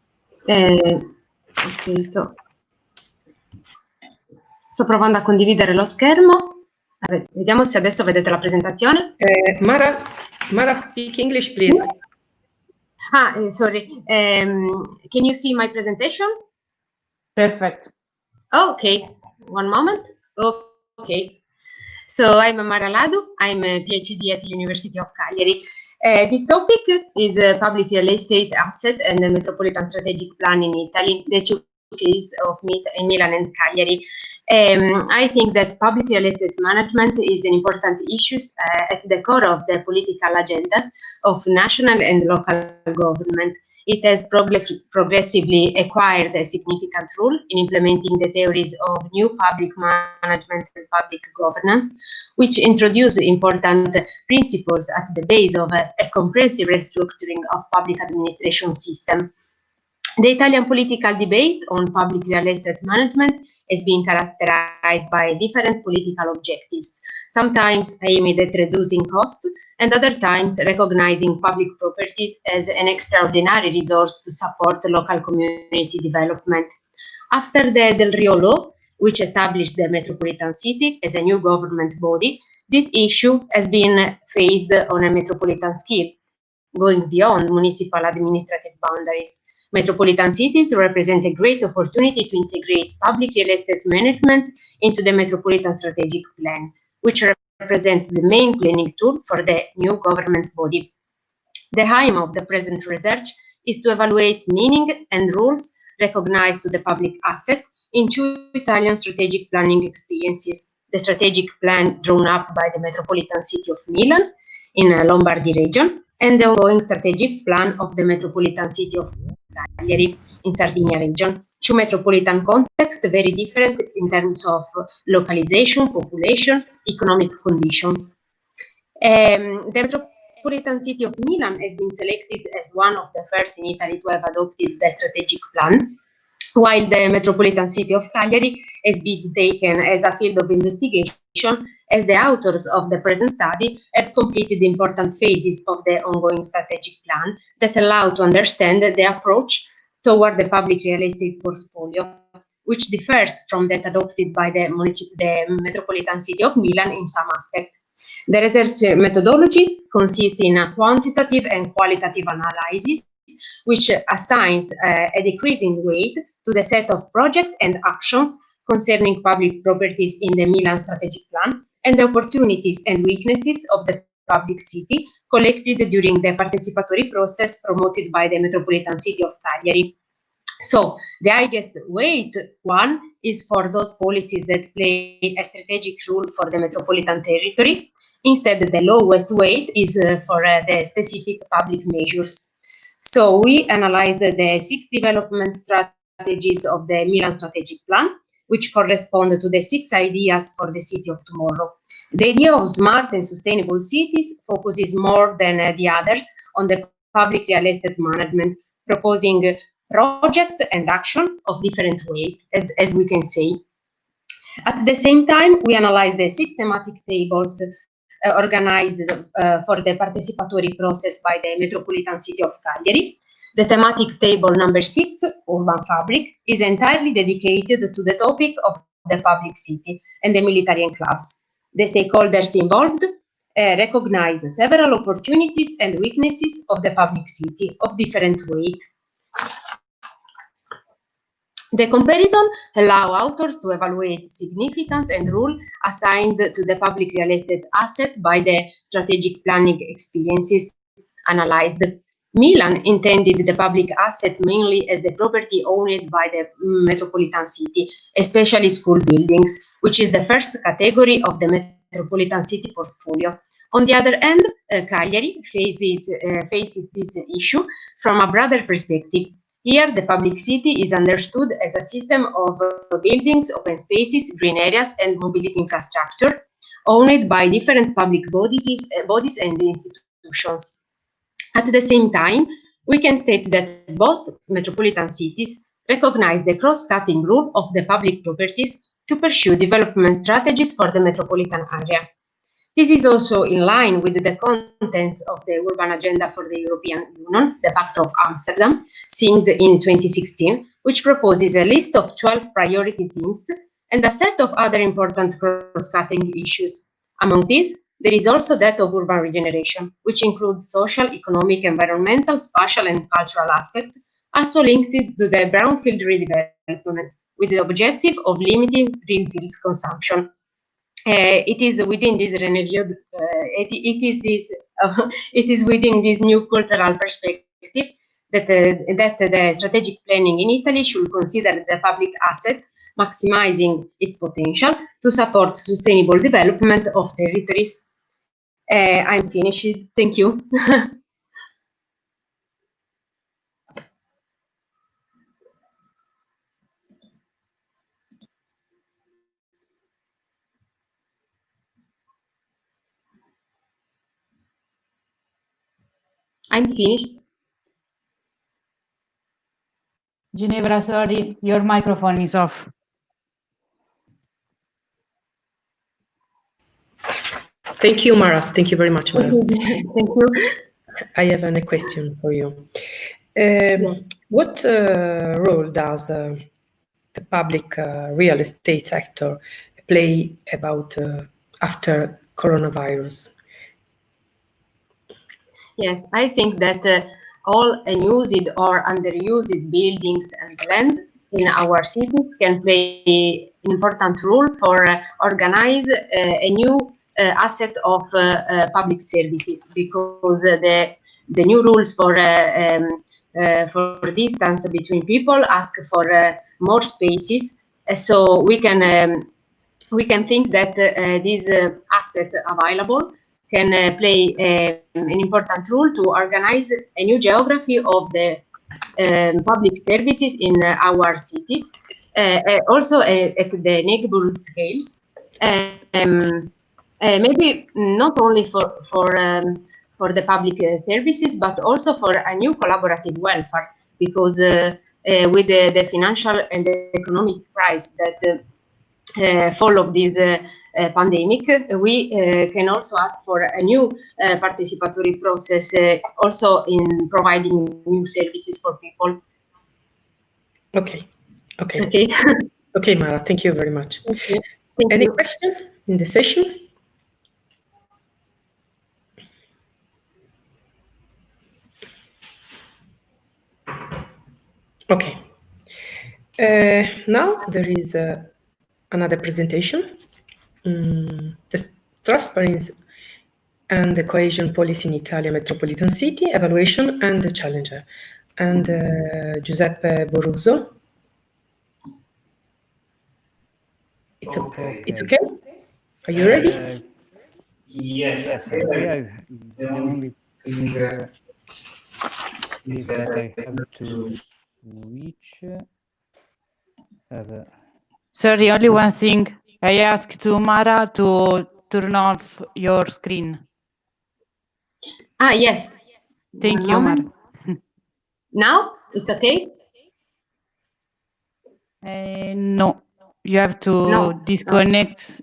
Ok, sto provando a condividere lo schermo. Vediamo se adesso vedete la presentazione. Mara, speak English, please. Sorry. Can you see my presentation? Perfect. Okay, one moment. Okay. So I'm Mara Ladu. I'm a PhD at the University of Cagliari. This topic is public real estate asset and the metropolitan strategic plan in Italy, the two cases of Milan and Cagliari. I think that public real estate management is an important issue at the core of the political agendas of national and local government. It has progressively acquired a significant role in implementing the theories of new public management and public governance, which introduce important principles at the base of a comprehensive restructuring of public administration system. The Italian political debate on public real estate management has been characterized by different political objectives, sometimes aimed at reducing costs, and other times recognizing public properties as an extraordinary resource to support local community development. After the Del Rio law, which established the metropolitan city as a new government body, this issue has been faced on a metropolitan scale, going beyond municipal administrative boundaries. Metropolitan cities represent a great opportunity to integrate public real estate management into the metropolitan strategic plan, which represent the main planning tool for the new government body. The aim of the present research is to evaluate meaning and rules recognized to the public asset in two Italian strategic planning experiences: the strategic plan drawn up by the metropolitan city of Milan in Lombardy region, and the ongoing strategic plan of the metropolitan city of Cagliari in Sardinia region. Two metropolitan contexts very different in terms of localization, population, economic conditions. The metropolitan city of Milan has been selected as one of the first in Italy to have adopted the strategic plan, while the metropolitan city of Cagliari has been taken as a field of investigation, as the authors of the present study have completed important phases of the ongoing strategic plan that allow to understand the approach toward the public real estate portfolio, which differs from that adopted by the metropolitan city of Milan in some aspects. The research methodology consists in a quantitative and qualitative analysis, which assigns a decreasing weight to the set of projects and actions concerning public properties in the Milan strategic plan and the opportunities and weaknesses of the public city collected during the participatory process promoted by the metropolitan city of Cagliari. So the highest weight one is for those policies that play a strategic role for the metropolitan territory, Instead, the lowest weight is for the specific public measures. So we analyzed the 6 development strategies of the Milan Strategic Plan, which correspond to the 6 ideas for the city of tomorrow. The idea of smart and sustainable cities focuses more than the others on the public real estate management, proposing project and action of different weight, as we can say. At the same time, we analyzed the 6 thematic tables organized for the participatory process by the Metropolitan City of Cagliari. The thematic table number 6, Urban Fabric, is entirely dedicated to the topic of the public city and the military enclaves. The stakeholders involved recognize several opportunities and weaknesses of the public city of different weight. The comparison allows authors to evaluate significance and role assigned to the public real estate asset by the strategic planning experiences analyzed. Milan intended the public asset mainly as the property owned by the metropolitan city, especially school buildings, which is the first category of the metropolitan city portfolio. On the other hand, Cagliari faces this issue from a broader perspective. Here, the public city is understood as a system of buildings, open spaces, green areas, and mobility infrastructure owned by different public bodies and institutions. At the same time, we can state that both metropolitan cities recognize the cross-cutting role of the public properties to pursue development strategies for the metropolitan area. This is also in line with the contents of the Urban Agenda for the European Union, the Pact of Amsterdam, signed in 2016, which proposes a list of 12 priority themes and a set of other important cross-cutting issues. Among these, there is also that of urban regeneration, which includes social, economic, environmental, spatial, and cultural aspects, also linked to the brownfield redevelopment, with the objective of limiting greenfield consumption. It is within this renewed, it is within this new cultural perspective that the strategic planning in Italy should consider the public asset maximizing its potential to support sustainable development of territories. I'm finished. Thank you. I'm finished. Ginevra, sorry, your microphone is off. Thank you, Mara. Thank you very much, Mara. Thank you. I have a question for you. What role does the public real estate sector play about after coronavirus? Yes, I think that all unused or underused buildings and land in our cities can play an important role for organize a new asset of public services, because the new rules for distance between people ask for more spaces. So we can think that this asset available can play an important role to organize a new geography of the public services in our cities, also at the neighborhood scales. Maybe not only for the public services, but also for a new collaborative welfare, because with the financial and the economic crisis that follow this pandemic, we can also ask for a new participatory process, also in providing new services for people. Okay. Okay, Mara, thank you very much. Any question in the session? Okay. Now there is another presentation. The transparency and the cohesion policy in Italia metropolitan city evaluation and the challenger. And Giuseppe Boruso. It's okay. Are you ready? Yes, okay. The only thing here is that I have to switch. Sorry, only one thing. I asked to Mara to turn off your screen. Ah, yes. Thank you, Mara. Now it's okay? No, you have to disconnect.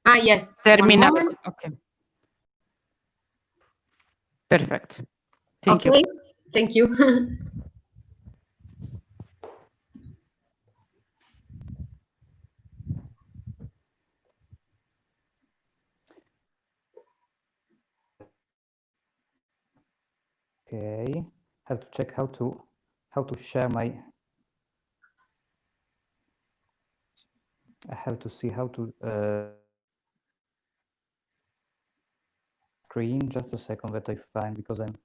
Ah, yes. Terminal. One moment. Okay. Perfect. Thank you. Thank you. Okay, have to check how to share my. I have to see how to screen. Just a second that I find, because I'm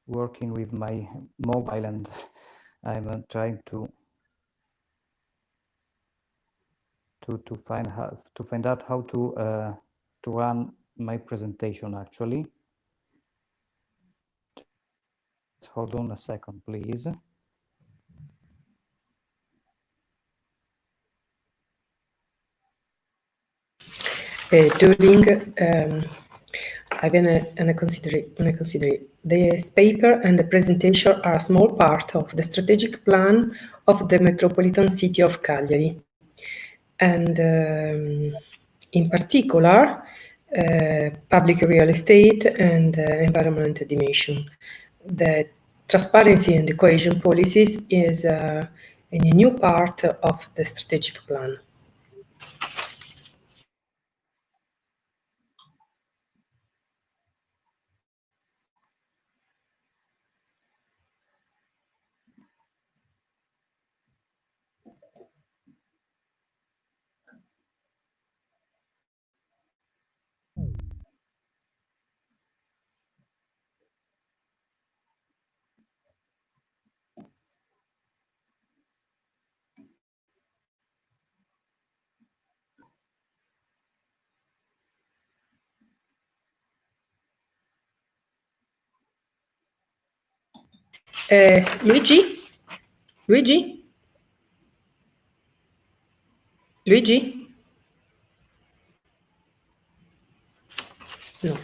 working with my mobile and I'm trying to find out how to run my presentation actually. Just hold on a second, please. During I consider this paper and the presentation are a small part of the strategic plan of the metropolitan city of Cagliari, and in particular public real estate and environment dimension. The transparency and the cohesion policies is a new part of the strategic plan. Luigi? Luigi? Luigi? No.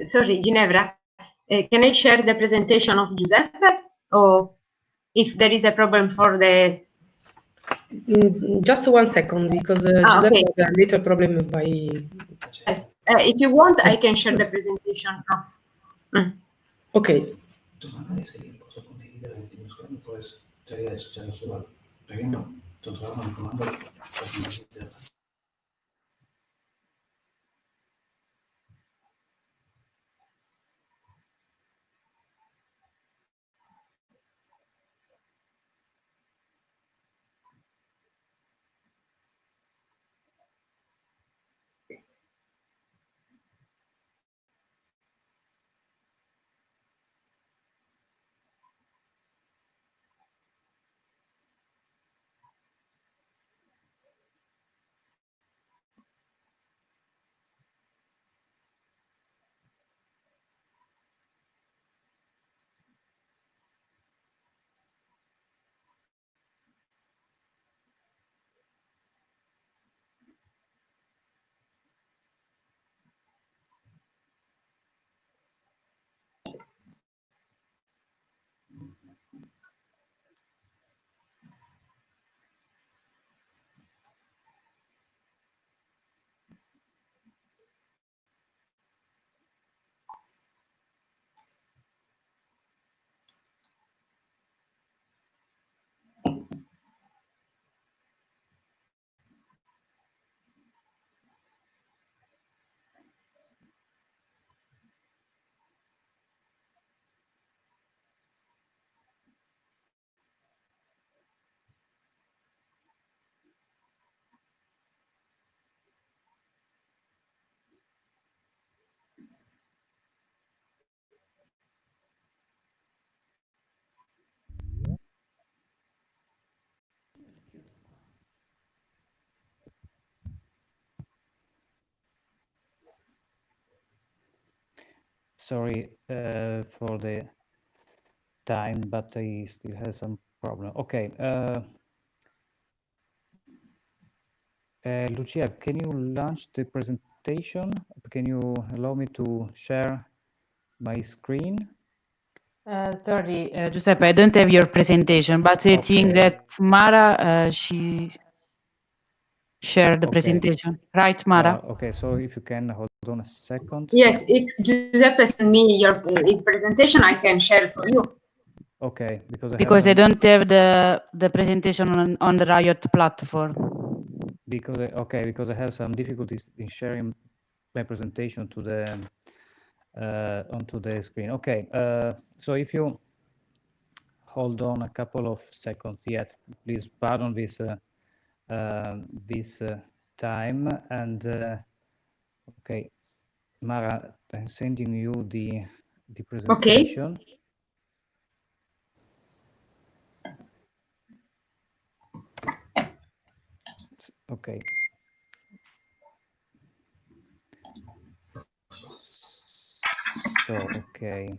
Sorry, Ginevra. Can I share the presentation of Giuseppe? Or if there is a problem for the... Just 1 second, because Giuseppe okay. had a little problem by... Yes. If you want, I can share the presentation now. Okay. sorry for the time, but I still have some problem. Okay. Lucia, can you launch the presentation? Can you allow me to share my screen? Sorry, Giuseppe, I don't have your presentation, but I think that Mara, she shared the presentation. Right, Mara? Okay, so if you can hold on a second. Yes, if Giuseppe send me his presentation, I can share it for you. Okay, because I don't have the presentation on the Riot platform. Because I have some difficulties in sharing my presentation to the onto the screen. Okay, so if you hold on a couple of seconds yet, please pardon this time. And okay, Mara, I'm sending you the presentation. Okay. So, okay.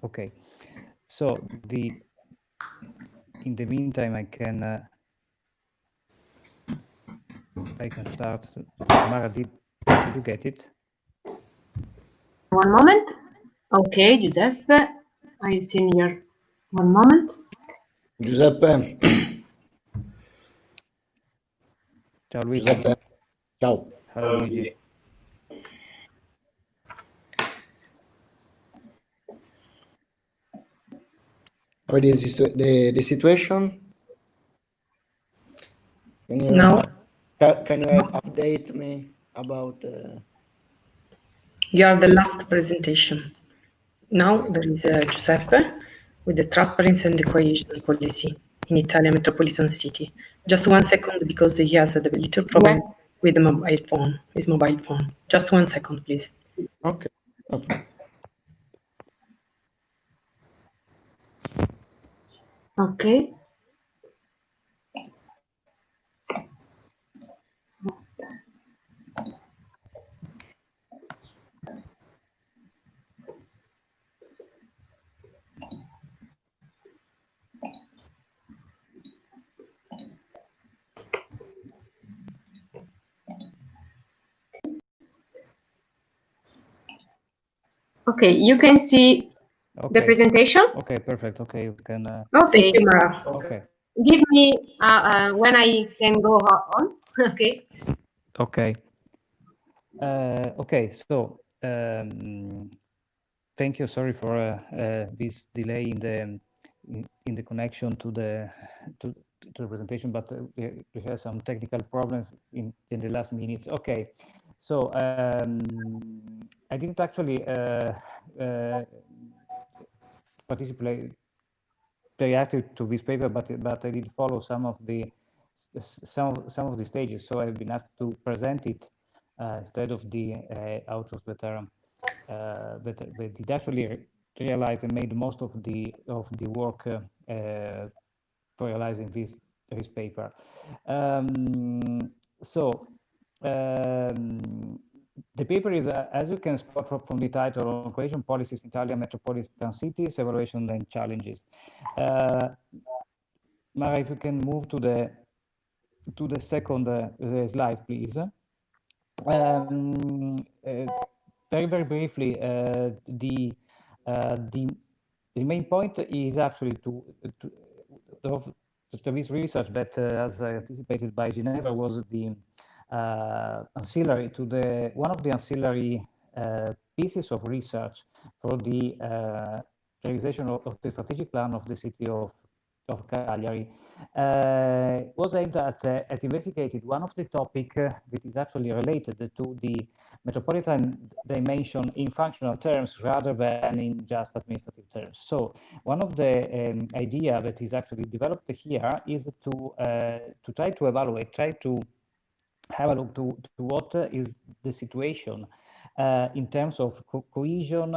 Okay. So in the meantime, I can start. Mara, did you get it? One moment. Okay, Giuseppe, I've seen your. One moment. Giuseppe. Ciao Luigi. Giuseppe. Ciao. Hello Luigi. What is the situation? Can you update me about? You have the last presentation. Now there is Giuseppe with the transparency and the cohesion policy in Italian metropolitan city. Just 1 second, because he has a little problem with the mobile phone, his mobile phone. Just 1 second, please. Okay. Okay. Okay. Okay, you can see the presentation. Okay, perfect. Okay, you can. Okay. Thank you, Mara. Okay. Give me when I can go on. Okay. Okay. Okay. So thank you. Sorry for this delay in the connection to the presentation, but we had some technical problems in the last minutes. Okay. So I didn't actually participate very active to this paper, but I did follow some of the stages. So I've been asked to present it instead of the authors that did actually realize and made most of the work for realizing this paper. The paper is, as you can spot from the title, on cohesion policies in Italian metropolitan cities, evaluation and challenges. Mara, if you can move to the second slide, please. Very, very briefly, the main point is actually to this research that, as anticipated by Ginevra, was the ancillary to one of the ancillary pieces of research for the realization of the strategic plan of the city of Cagliari. Was aimed at investigating one of the topics that is actually related to the metropolitan dimension in functional terms rather than in just administrative terms. So one of the idea that is actually developed here is to try to evaluate, try to have a look to what is the situation in terms of cohesion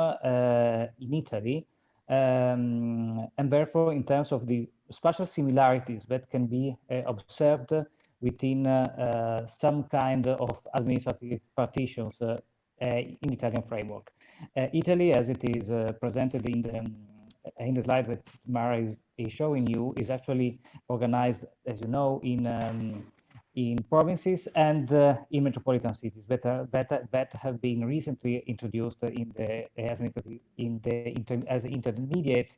in Italy, and therefore in terms of the spatial similarities that can be observed within some kind of administrative partitions in Italian framework. Italy, as it is presented in the slide that Mara is showing you, is actually organized, as you know, in provinces and in metropolitan cities that have been recently introduced in the as intermediate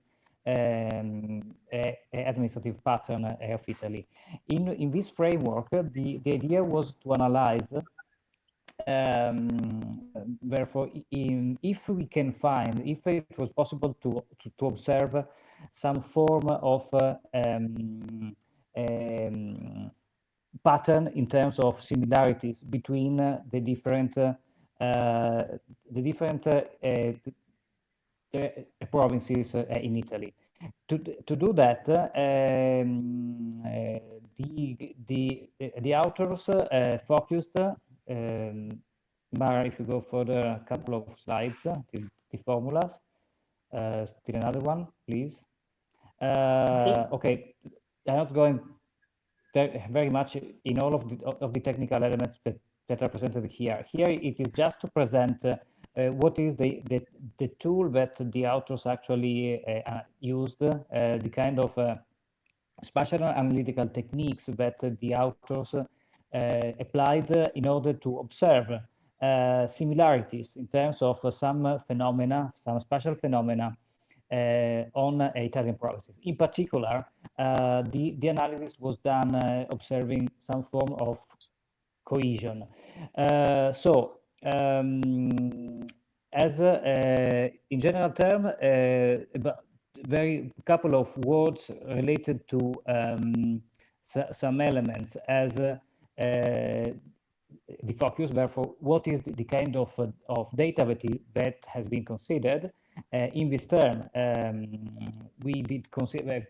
administrative pattern of Italy. In this framework, the idea was to analyze. Therefore, if we can find, if it was possible to observe some form of pattern in terms of similarities between the different provinces in Italy. To do that, the authors focused. Mara, if you go further a couple of slides till the formulas, still another one, please. Okay, I'm not going very much in all of the technical elements that are presented here. Here it is just to present what is the tool that the authors actually used, the kind of spatial analytical techniques that the authors applied in order to observe similarities in terms of some phenomena, some spatial phenomena on Italian provinces. In particular, the analysis was done observing some form of cohesion. As in general term, very couple of words related to some elements as the focus. Therefore, what is the kind of data that has been considered in this term? We did consider,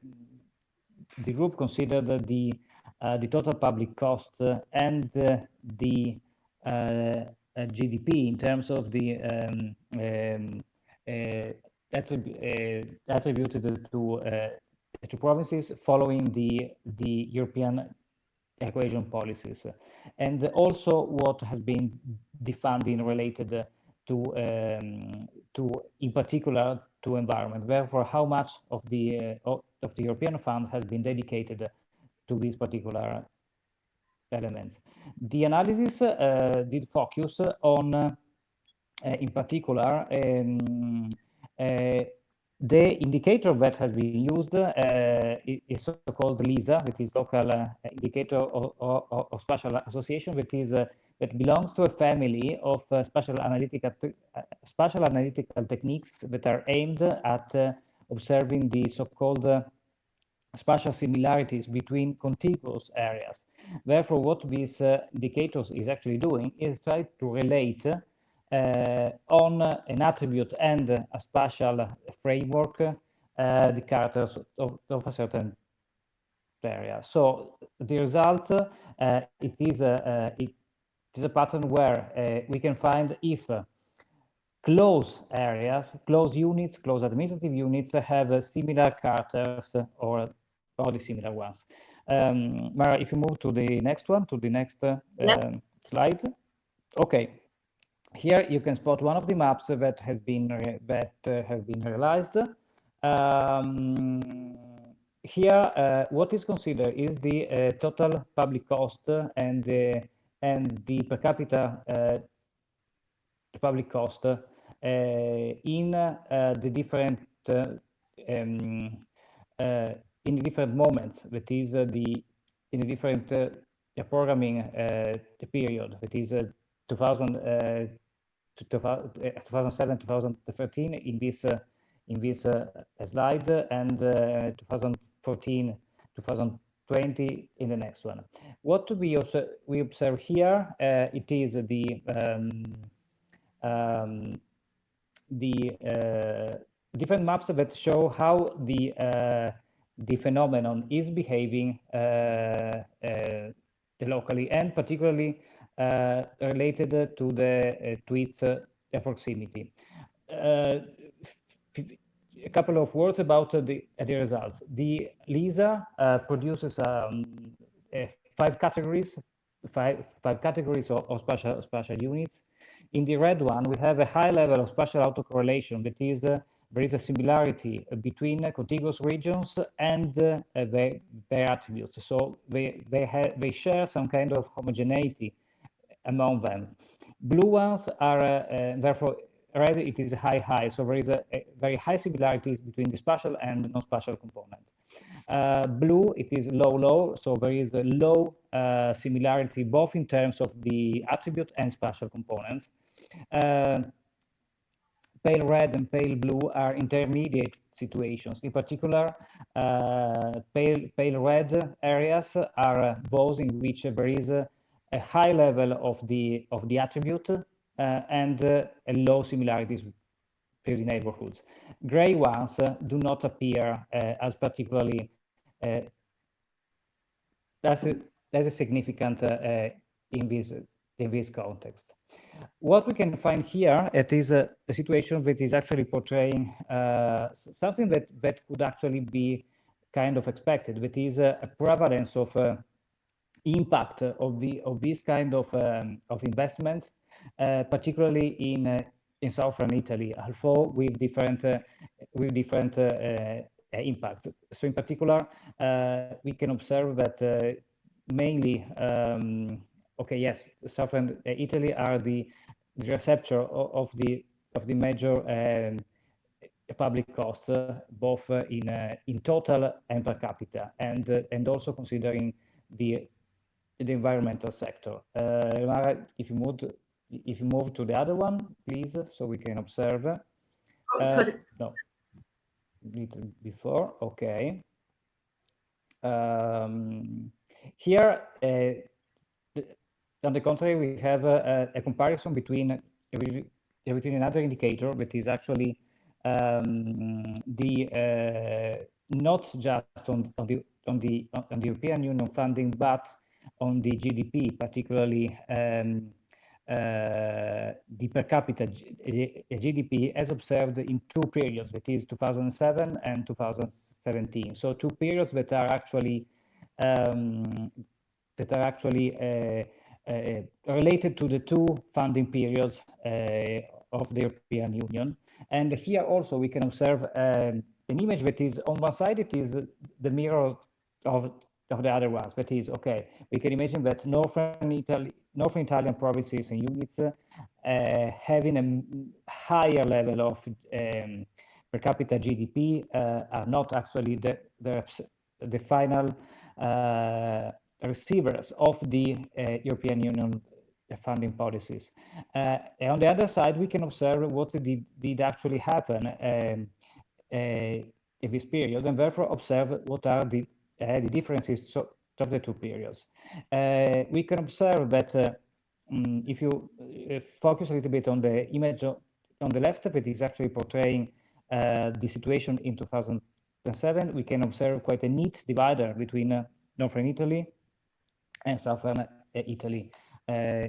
the group considered the total public cost and the GDP in terms of the attributed to provinces following the European cohesion policies, and also what has been defined in related to in particular to environment. Therefore, how much of the European fund has been dedicated to these particular elements. The analysis did focus on in particular the indicator that has been used is so-called LISA, that is local indicator of spatial association, that belongs to a family of spatial analytical techniques that are aimed at observing the so-called spatial similarities between contiguous areas. Therefore, what these indicators is actually doing is try to relate on an attribute and a spatial framework the characters of a certain area. So the result it is a pattern where we can find if close areas, close units, close administrative units have similar characters or the similar ones. Mara, if you move to the next one, to the next slide. Okay. Here you can spot one of the maps that have been realized. Here, what is considered is the total public cost and the per capita public cost in the different moments. That is in the different programming period. That is 2007, 2013 in this slide, and 2014, 2020 in the next one. What we observe here, it is the different maps that show how the phenomenon is behaving locally, and particularly related to its proximity. a couple of words about the results. The LISA produces 5 categories, five categories of spatial units. In the red one, we have a high level of spatial autocorrelation. That is, there is a similarity between contiguous regions and their attributes. So they share some kind of homogeneity among them. Blue ones are therefore red. It is high. So there is a very high similarities between the spatial and non-spatial components. Blue, it is low. So there is a low similarity both in terms of the attribute and spatial components. Pale red and pale blue are intermediate situations. In particular, pale red areas are those in which there is a high level of the attribute and a low similarities between the neighborhoods. Gray ones do not appear as particularly as a significant in this context. What we can find here, it is a situation that is actually portraying something that could actually be kind of expected. That is a prevalence of impact of this kind of investments, particularly in southern Italy, although with different impacts. So in particular, we can observe that mainly, southern Italy are the receptor of the major public costs, both in total and per capita, and also considering the environmental sector. If you move to the other one, please, so we can observe. Oh, sorry. No, little before. Okay. Here, on the contrary, we have a comparison between another indicator that is actually not just on the European Union funding, but on the GDP, particularly the per capita GDP as observed in 2 periods, that is 2007 and 2017. So 2 periods that are actually related to the 2 funding periods of the European Union. And here also we can observe an image that is, on one side, it is the mirror of the other ones. That is, okay, we can imagine that northern Italian provinces and units having a higher level of per capita GDP are not actually the final receivers of the European Union funding policies. On the other side, we can observe what did actually happen in this period, and therefore observe what are the differences of the 2 periods. We can observe that if you focus a little bit on the image on the left, that is actually portraying the situation in 2007, we can observe quite a neat divider between northern Italy and southern Italy,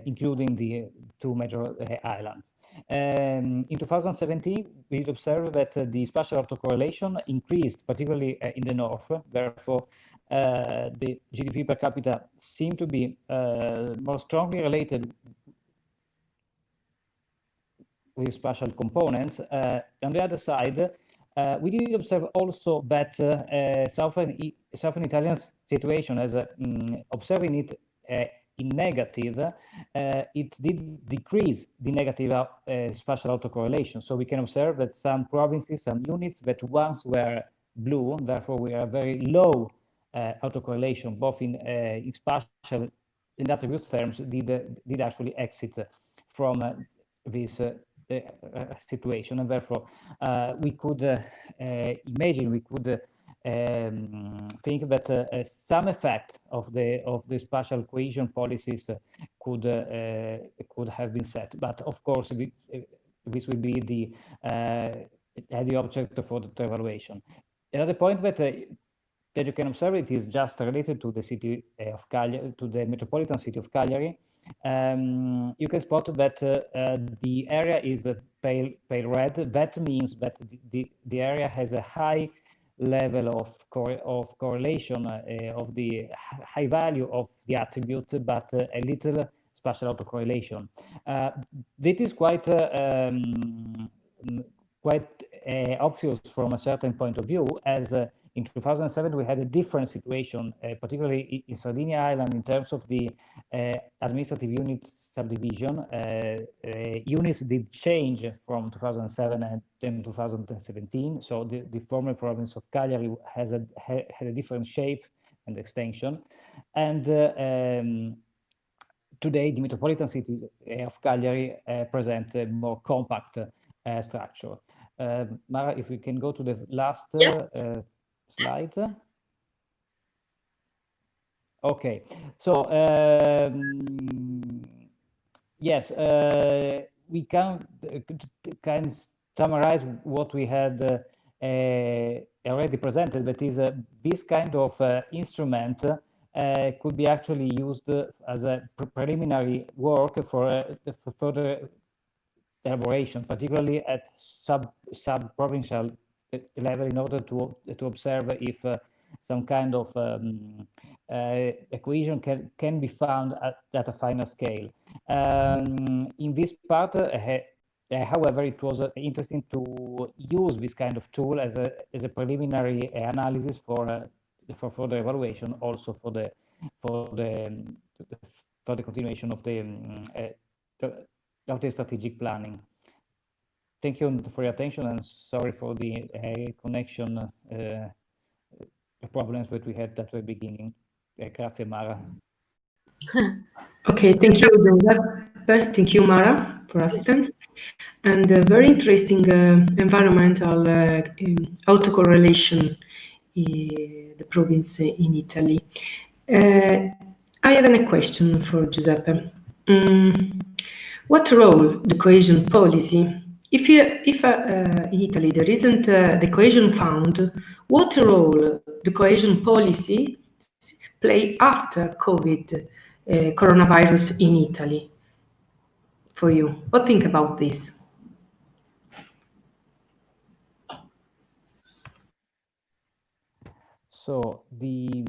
including the 2 major islands. In 2017, we observed that the spatial autocorrelation increased, particularly in the north. Therefore, the GDP per capita seemed to be more strongly related with spatial components. On the other side, we did observe also that southern Italian situation, as observing it in negative, it did decrease the negative spatial autocorrelation. So we can observe that some provinces, some units that once were blue, therefore we are very low autocorrelation, both in spatial and attribute terms, did actually exit from this situation, and therefore we could imagine, we could think that some effect of the spatial cohesion policies could have been set, but of course this will be the object for the evaluation. Another point that you can observe, it is just related to the city of Cagliari, to the metropolitan city of Cagliari. you can spot that the area is pale red. That means that the area has a high level of correlation of the high value of the attribute, but a little spatial autocorrelation. That is quite obvious from a certain point of view, as in 2007 we had a different situation, particularly in Sardinia Island, in terms of the administrative unit subdivision. Units did change from 2007 and then 2017, so the former province of Cagliari had a different shape and extension, and today the metropolitan city of Cagliari presents a more compact structure. Mara, if we can go to the last slide. Okay, so yes, we can summarize what we had already presented. That is, this kind of instrument could be actually used as a preliminary work for further elaboration, particularly at sub-provincial level, in order to observe if some kind of equation can be found at a finer scale. In this part, however, it was interesting to use this kind of tool as a preliminary analysis for further evaluation, also for the continuation of the strategic planning. Thank you for your attention, and sorry for the connection problems that we had at the beginning. Grazie, Mara. Okay, thank you, Giuseppe. Thank you, Mara, for assistance. And very interesting environmental autocorrelation in the province in Italy. I have a question for Giuseppe. What role the cohesion policy, if in Italy there isn't the cohesion fund, what role the cohesion policy play after COVID coronavirus in Italy for you? What think about this? So the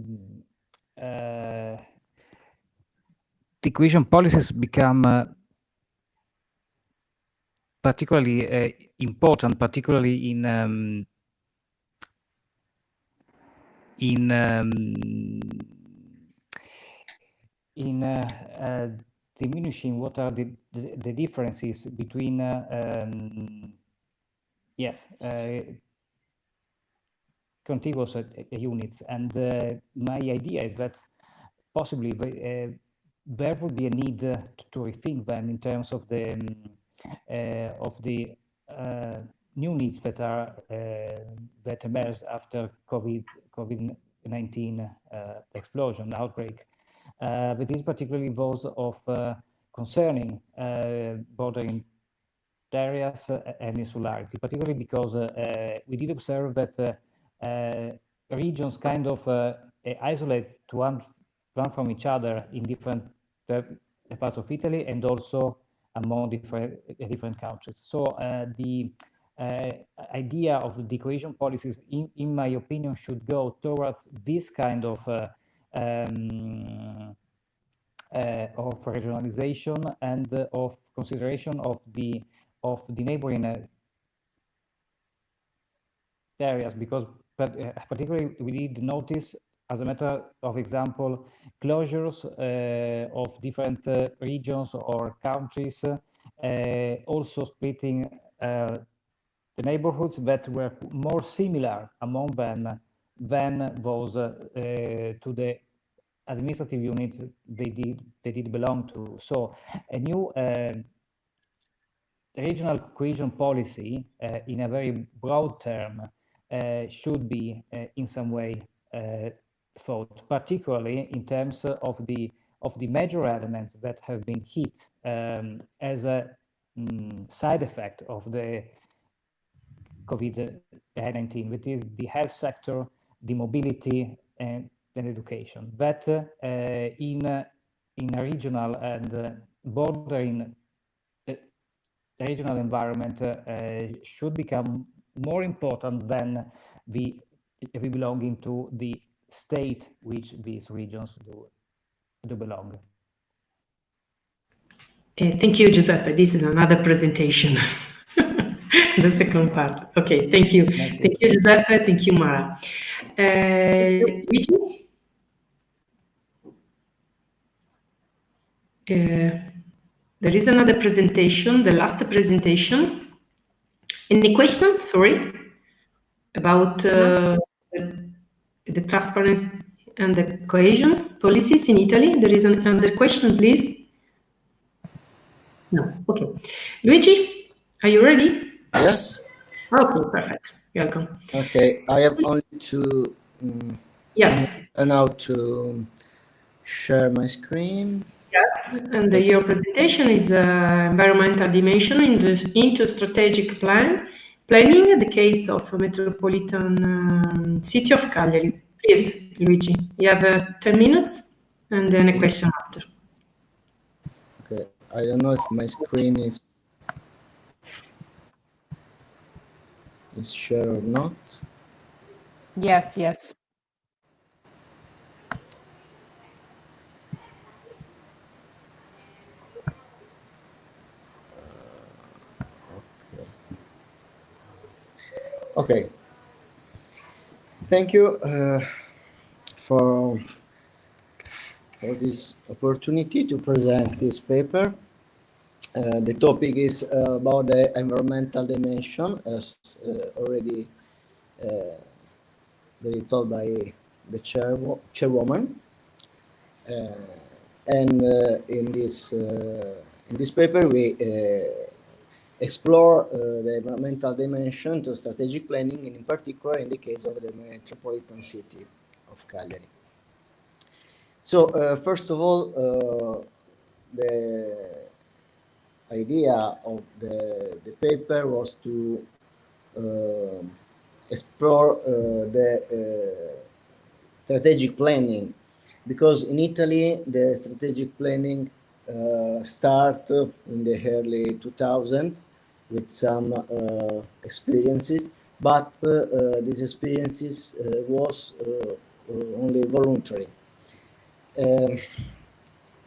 cohesion policies become particularly important, particularly in diminishing what are the differences between contiguous units. And my idea is that possibly there would be a need to rethink them in terms of the new needs that are that emerged after COVID-19 explosion outbreak. But this particularly those of concerning bordering areas and insularity, particularly because we did observe that regions kind of isolate one from each other in different parts of Italy, and also among different countries. So the idea of the cohesion policies, in my opinion, should go towards this kind of regionalization and of consideration of the neighboring areas, because particularly we did notice, as a matter of example, closures of different regions or countries, also splitting the neighborhoods that were more similar among them than those to the administrative units they did belong to. So a new regional cohesion policy, in a very broad term, should be in some way thought, particularly in terms of the major elements that have been hit as a side effect of the COVID-19, which is the health sector, the mobility, and education. That in in a regional and bordering regional environment should become more important than the belonging to the state which these regions do belong. Thank you, Giuseppe. This is another presentation. The second part. Okay, thank you. Thank you, Giuseppe. Thank you, Mara. Luigi? There is another presentation, the last presentation. Any question? Sorry. About the transparency and the cohesion policies in Italy. There is another question, please. No. Okay. Luigi, are you ready? Yes. Okay, perfect. Welcome. Okay, I have only to yes. Now to share my screen. Yes, and your presentation is environmental dimension into strategic planning, the case of metropolitan city of Cagliari. Please, Luigi, you have 10 minutes and then a question after. Okay, I don't know if my screen is shared or not. Yes, yes. Okay. Thank you for this opportunity to present this paper. The topic is about the environmental dimension, as already very told by the chairwoman. And in this paper, we explore the environmental dimension to strategic planning, and in particular in the case of the metropolitan city of Cagliari. So first of all, the idea of the paper was to explore the strategic planning, because in Italy the strategic planning started in the early 2000s with some experiences, but these experiences was only voluntary.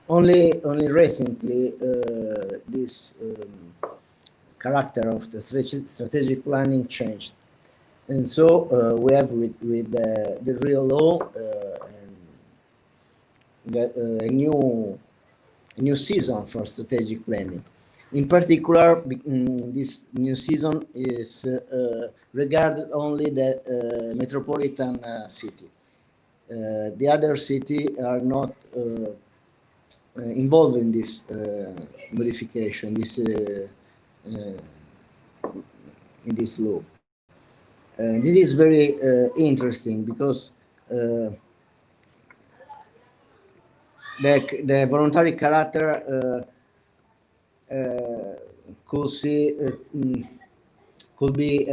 Only recently this character of the strategic planning changed, and so we have with the real law a new season for strategic planning. In particular, this new season is regarded only the metropolitan city. The other cities are not involved in this modification, in this law. This is very interesting, because the voluntary character could be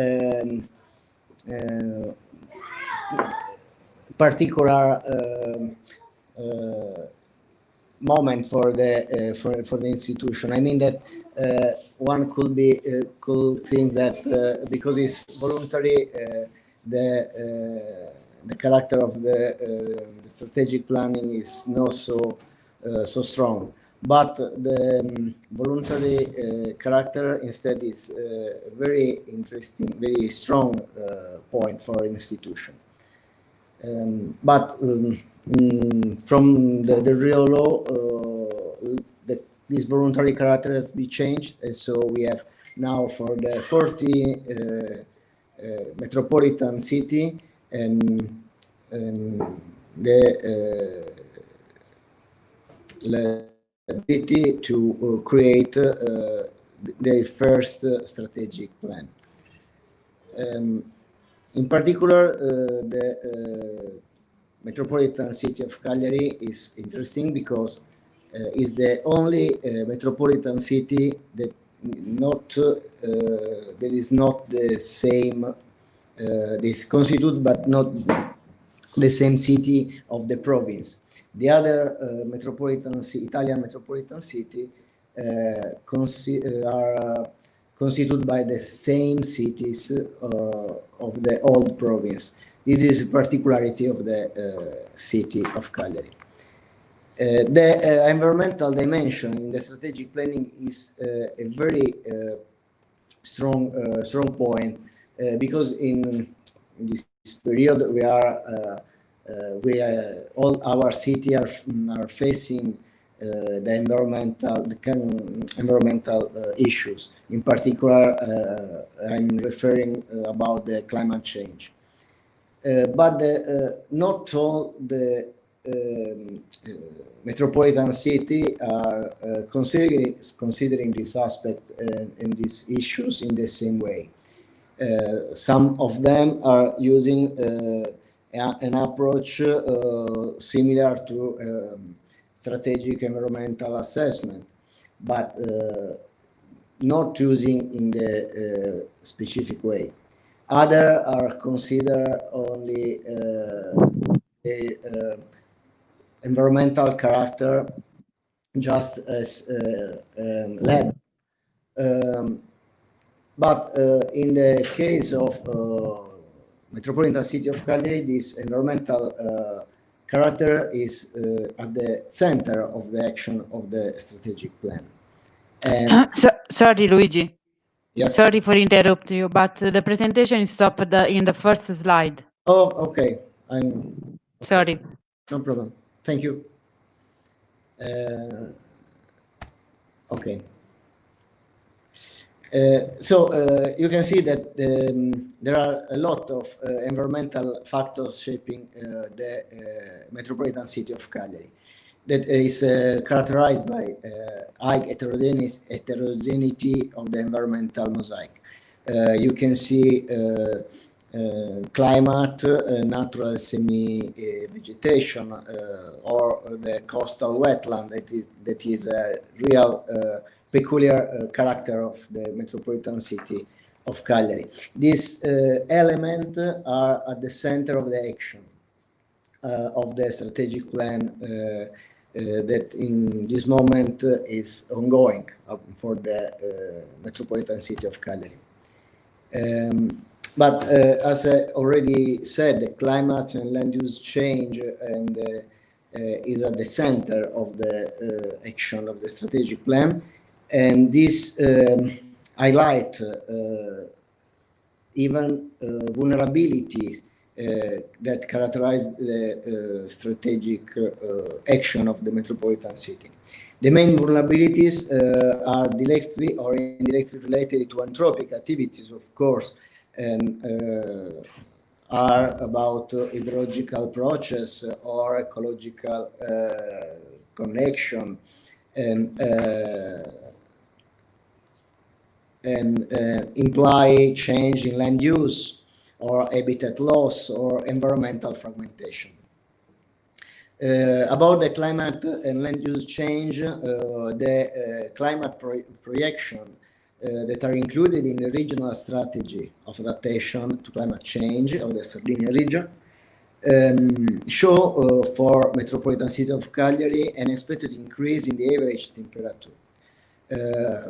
particular moment for the institution. I mean that one could think that because it's voluntary, the character of the strategic planning is not so strong. But the voluntary character instead is very interesting, very strong point for institution. But from the real law, this voluntary character has been changed, and so we have now for the 40 metropolitan city and the ability to create their first strategic plan. In particular, the metropolitan city of Cagliari is interesting because it's the only metropolitan city that is not the same, this constitute, but not the same city of the province. The other Italian metropolitan city are constituted by the same cities of the old province. This is a particularity of the city of Cagliari. The environmental dimension in the strategic planning is a very strong point because in this period all our city are facing the environmental issues. In particular, I'm referring about the climate change. But not all the metropolitan city are considering this aspect and these issues in the same way. Some of them are using an approach similar to strategic environmental assessment, but not using in the specific way. Other are considered only environmental character, just as lab. But in the case of metropolitan city of Cagliari, this environmental character is at the center of the action of the strategic plan. And sorry, Luigi. Yes. Sorry for interrupting you, but the presentation is stopped in the first slide. Oh, okay. Sorry. No problem. Thank you. Okay. So you can see that there are a lot of environmental factors shaping the metropolitan city of Cagliari that is characterized by high heterogeneity of the environmental mosaic. You can see climate, natural semi-vegetation, or the coastal wetland that is a real peculiar character of the metropolitan city of Cagliari. These elements are at the center of the action of the strategic plan that in this moment is ongoing for the metropolitan city of Cagliari. But as I already said, the climate and land use change and is at the center of the action of the strategic plan. And this highlight even vulnerabilities that characterize the strategic action of the metropolitan city. The main vulnerabilities are directly or indirectly related to anthropic activities, of course, and are about hydrological process or ecological connection and imply change in land use or habitat loss or environmental fragmentation. About the climate and land use change, the climate projection that are included in the regional strategy of adaptation to climate change of the Sardinia region show for metropolitan city of Cagliari an expected increase in the average temperature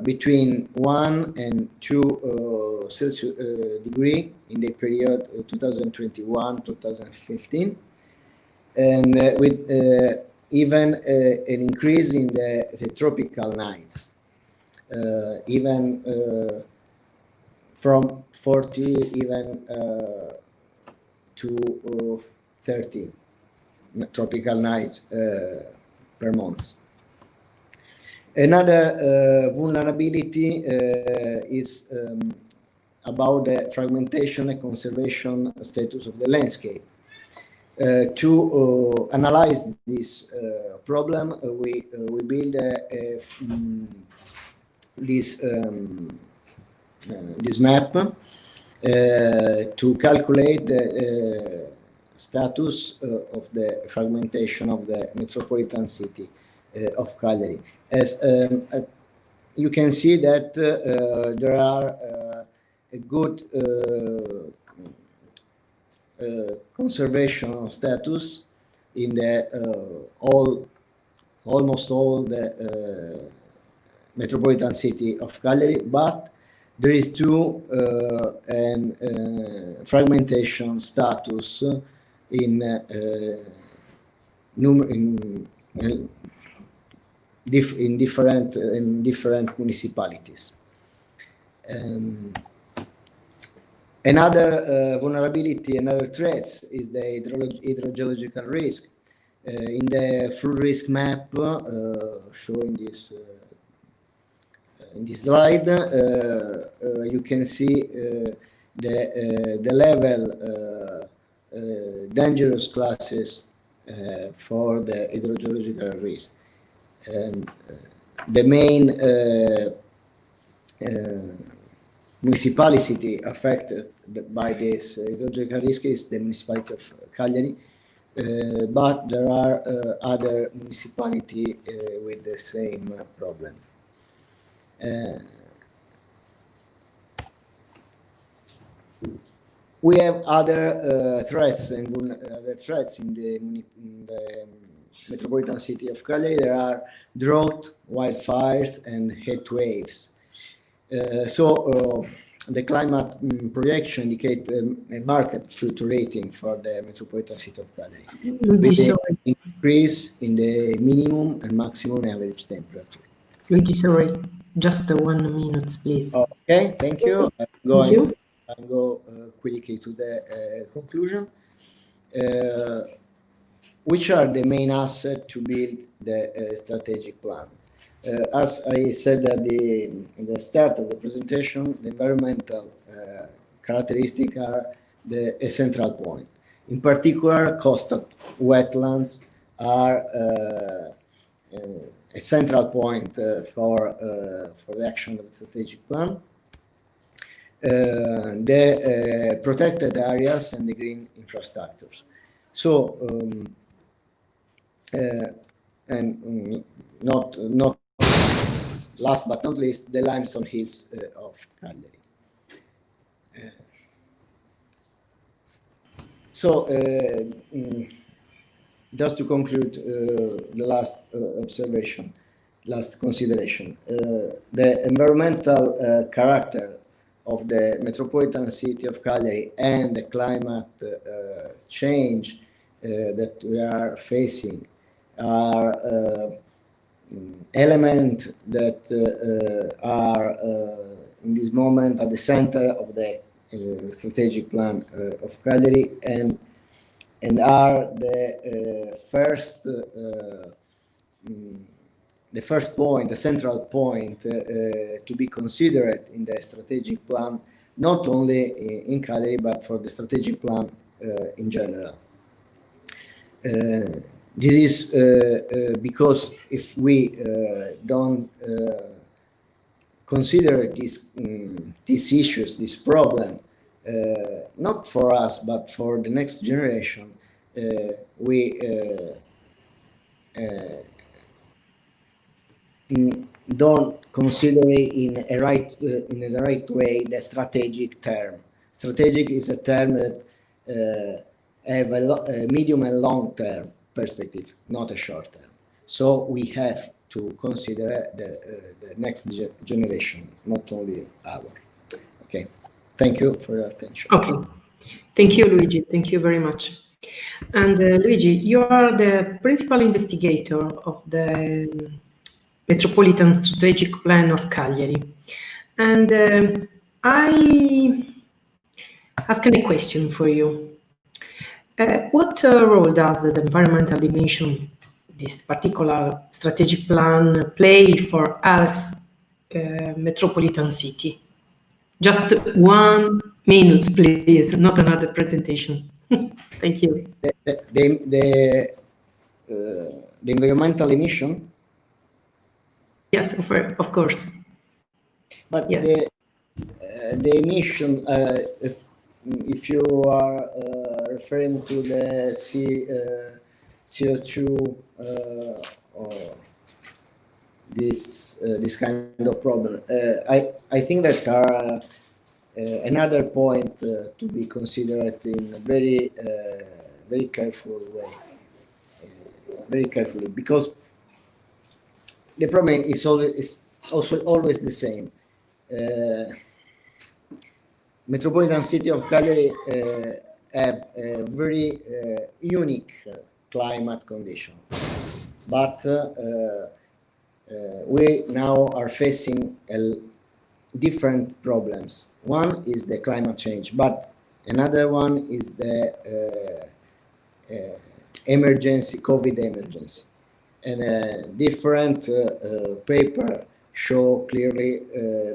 between 1 and 2 Celsius degree in the period 2021-2015, and with even an increase in the tropical nights, even from 40 even to 30 tropical nights per month. Another vulnerability is about the fragmentation and conservation status of the landscape. To analyze this problem, we build this map to calculate the status of the fragmentation of the metropolitan city of Cagliari. As you can see that there are a good conservation status in the almost all the metropolitan city of Cagliari, but there is too an fragmentation status in different municipalities. Another vulnerability, another threat is the hydrogeological risk. In the full risk map showing this in this slide, you can see the level dangerous classes for the hydrogeological risk. And the main municipality affected by this hydrogeological risk is the municipality of Cagliari, but there are other municipalities with the same problem. We have other threats and other threats in the metropolitan city of Cagliari. There are drought, wildfires, and heat waves. The climate projection indicate a market fluctuating for the metropolitan city of Cagliari, with an increase in the minimum and maximum average temperature. Luigi, sorry, just 1 minute, please. Okay, thank you. I'll go quickly to the conclusion. Which are the main assets to build the strategic plan? As I said at the start of the presentation, the environmental characteristics are a central point. In particular, coastal wetlands are a central point for the action of the strategic plan. The protected areas and the green infrastructures. So, and not last but not least, the limestone hills of Cagliari. Just to conclude the last observation, last consideration, the environmental character of the metropolitan city of Cagliari and the climate change that we are facing are elements that are in this moment at the center of the strategic plan of Cagliari and are the first point, the central point to be considered in the strategic plan, not only in Cagliari, but for the strategic plan in general. This is because if we don't consider these issues, this problem, not for us, but for the next generation, we don't consider it in the right way the strategic term. Strategic is a term that have a medium and long term perspective, not a short term. So we have to consider the next generation, not only our. Okay, thank you for your attention. Okay, thank you, Luigi. Thank you very much. And Luigi, you are the principal investigator of the Metropolitan Strategic Plan of Cagliari. And I ask a question for you. What role does the environmental dimension, this particular strategic plan, play for us, metropolitan city? Just 1 minute, please, not another presentation. Thank you. The environmental emission? Yes, of course. But yes. The emission, if you are referring to the CO2 or this kind of problem, I think that are another point to be considered in a very very careful way. very carefully, because the problem is always the same. Metropolitan city of Cagliari have a very unique climate condition, but we now are facing different problems. One is the climate change, but another one is the emergency, COVID emergency. And a different paper show clearly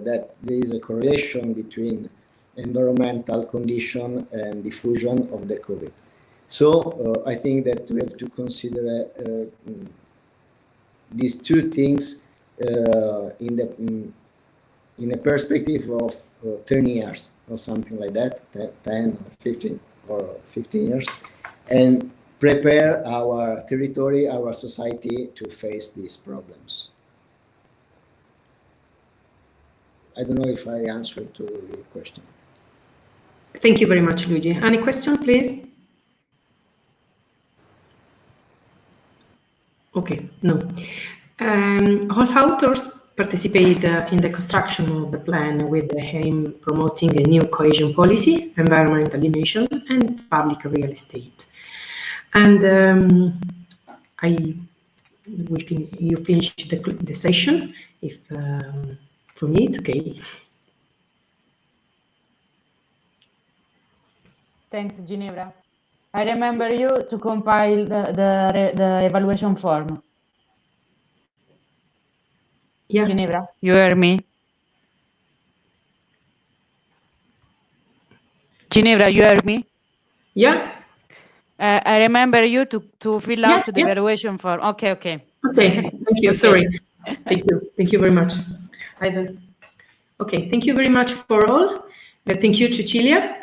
that there is a correlation between environmental condition and diffusion of the COVID. So I think that we have to consider these two things in a perspective of 10 years or something like that, 10 or 15 or 15 years, and prepare our territory, our society to face these problems. I don't know if I answered to your question. Thank you very much, Luigi. Any question, please? Okay, no. All authors participate in the construction of the plan with the aim promoting a new cohesion policies, environmental dimension, and public real estate. And you finish the session. If for me it's okay. Thanks, Ginevra. I remember you to compile the evaluation form. Yeah. Ginevra, you hear me? Ginevra, you hear me? Yeah. I remember you to fill out the evaluation form. Okay. Okay, thank you. Okay. Sorry. Thank you very much. Okay, thank you very much for all. Thank you, Cecilia.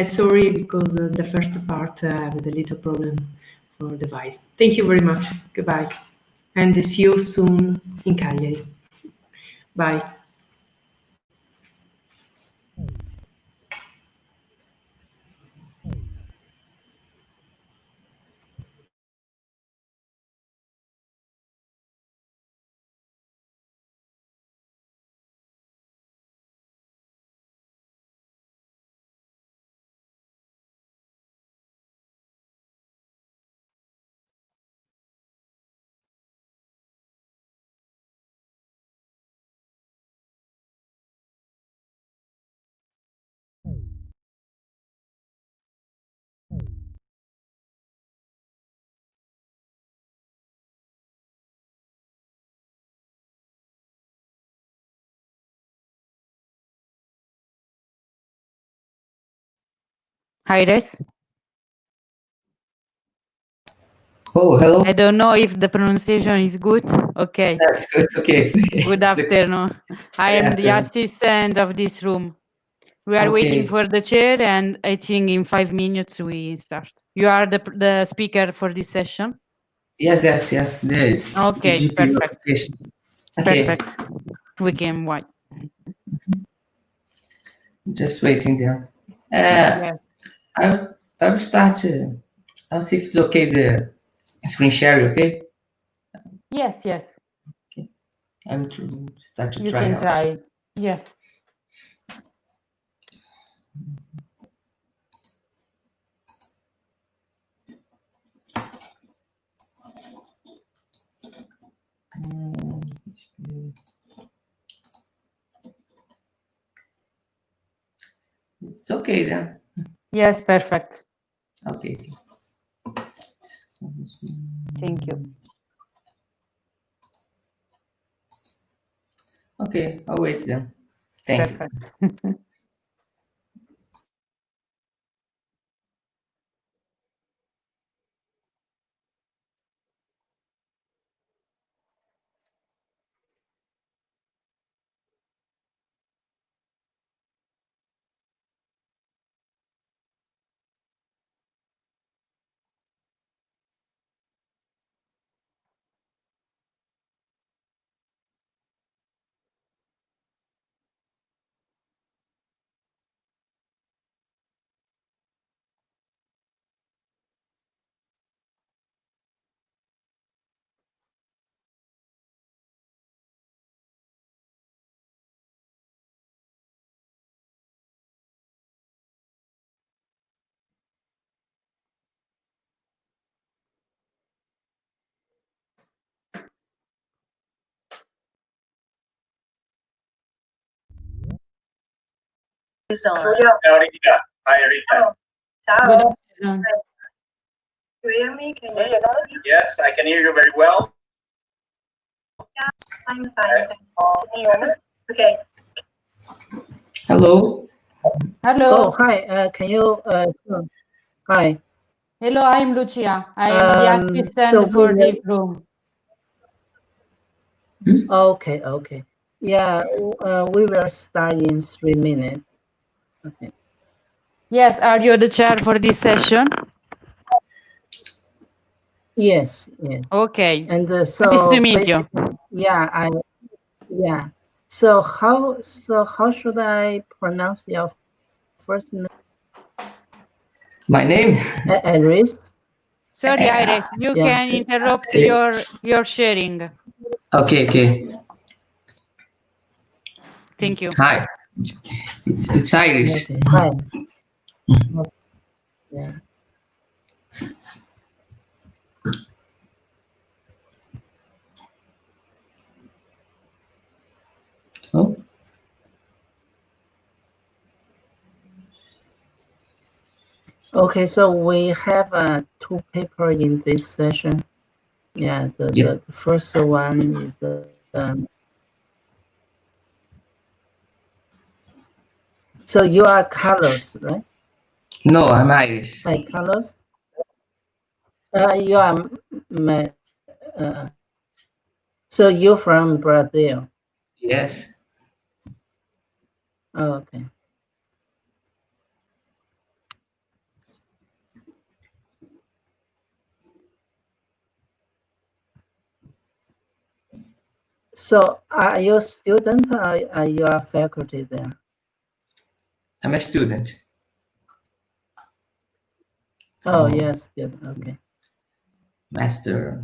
Sorry, because the first part with a little problem for device. Thank you very much. Goodbye. And see you soon in Cagliari. Bye. Iris? Oh, hello. I don't know if the pronunciation is good. Okay. That's good. Okay. Good afternoon. I am the assistant of this room. We are waiting for the chair, and I think in 5 minutes we start. You are the speaker for this session? Yes. The GP Perfect. occupation. Okay. Perfect. We can wait. Just waiting there. Yes. I'll start. I'll see if it's okay. The screen share, okay? Yes. Okay. I'm to start to You try. can Now. try. Yes. It's okay then. Yes, perfect. Okay. Thank you. Okay, I'll wait then. Thank you. Perfect. Ciao Rita. Hi Rita. Good afternoon. You hear me? Can you hear me? Yes, I can hear you very well. Yeah, I'm fine. Okay. Hello. Hello. Oh, hi. Can you? Hi. Hello, I'm Lucia. I am the assistant for this room. Okay. Okay. Yeah. We will start in 3 minutes. Okay. Yes, are you the chair for this session? Yes. Yes. Okay. And so nice to meet you. Yeah. Yeah. So how should I pronounce your first name? My name? Iris. Sorry, Iris, you can interrupt your sharing. Okay. Thank you. Hi. It's Iris. Okay. Hi. Yeah. Oh. Okay, so we have 2 papers in this session. Yeah, the first one is so you are Carlos, right? No, I'm Iris. Hi, Carlos. You are so you're from Brazil? Yes. Oh, okay. So are you a student or are you a faculty there? I'm a student. Oh, yes, student. Okay. Master.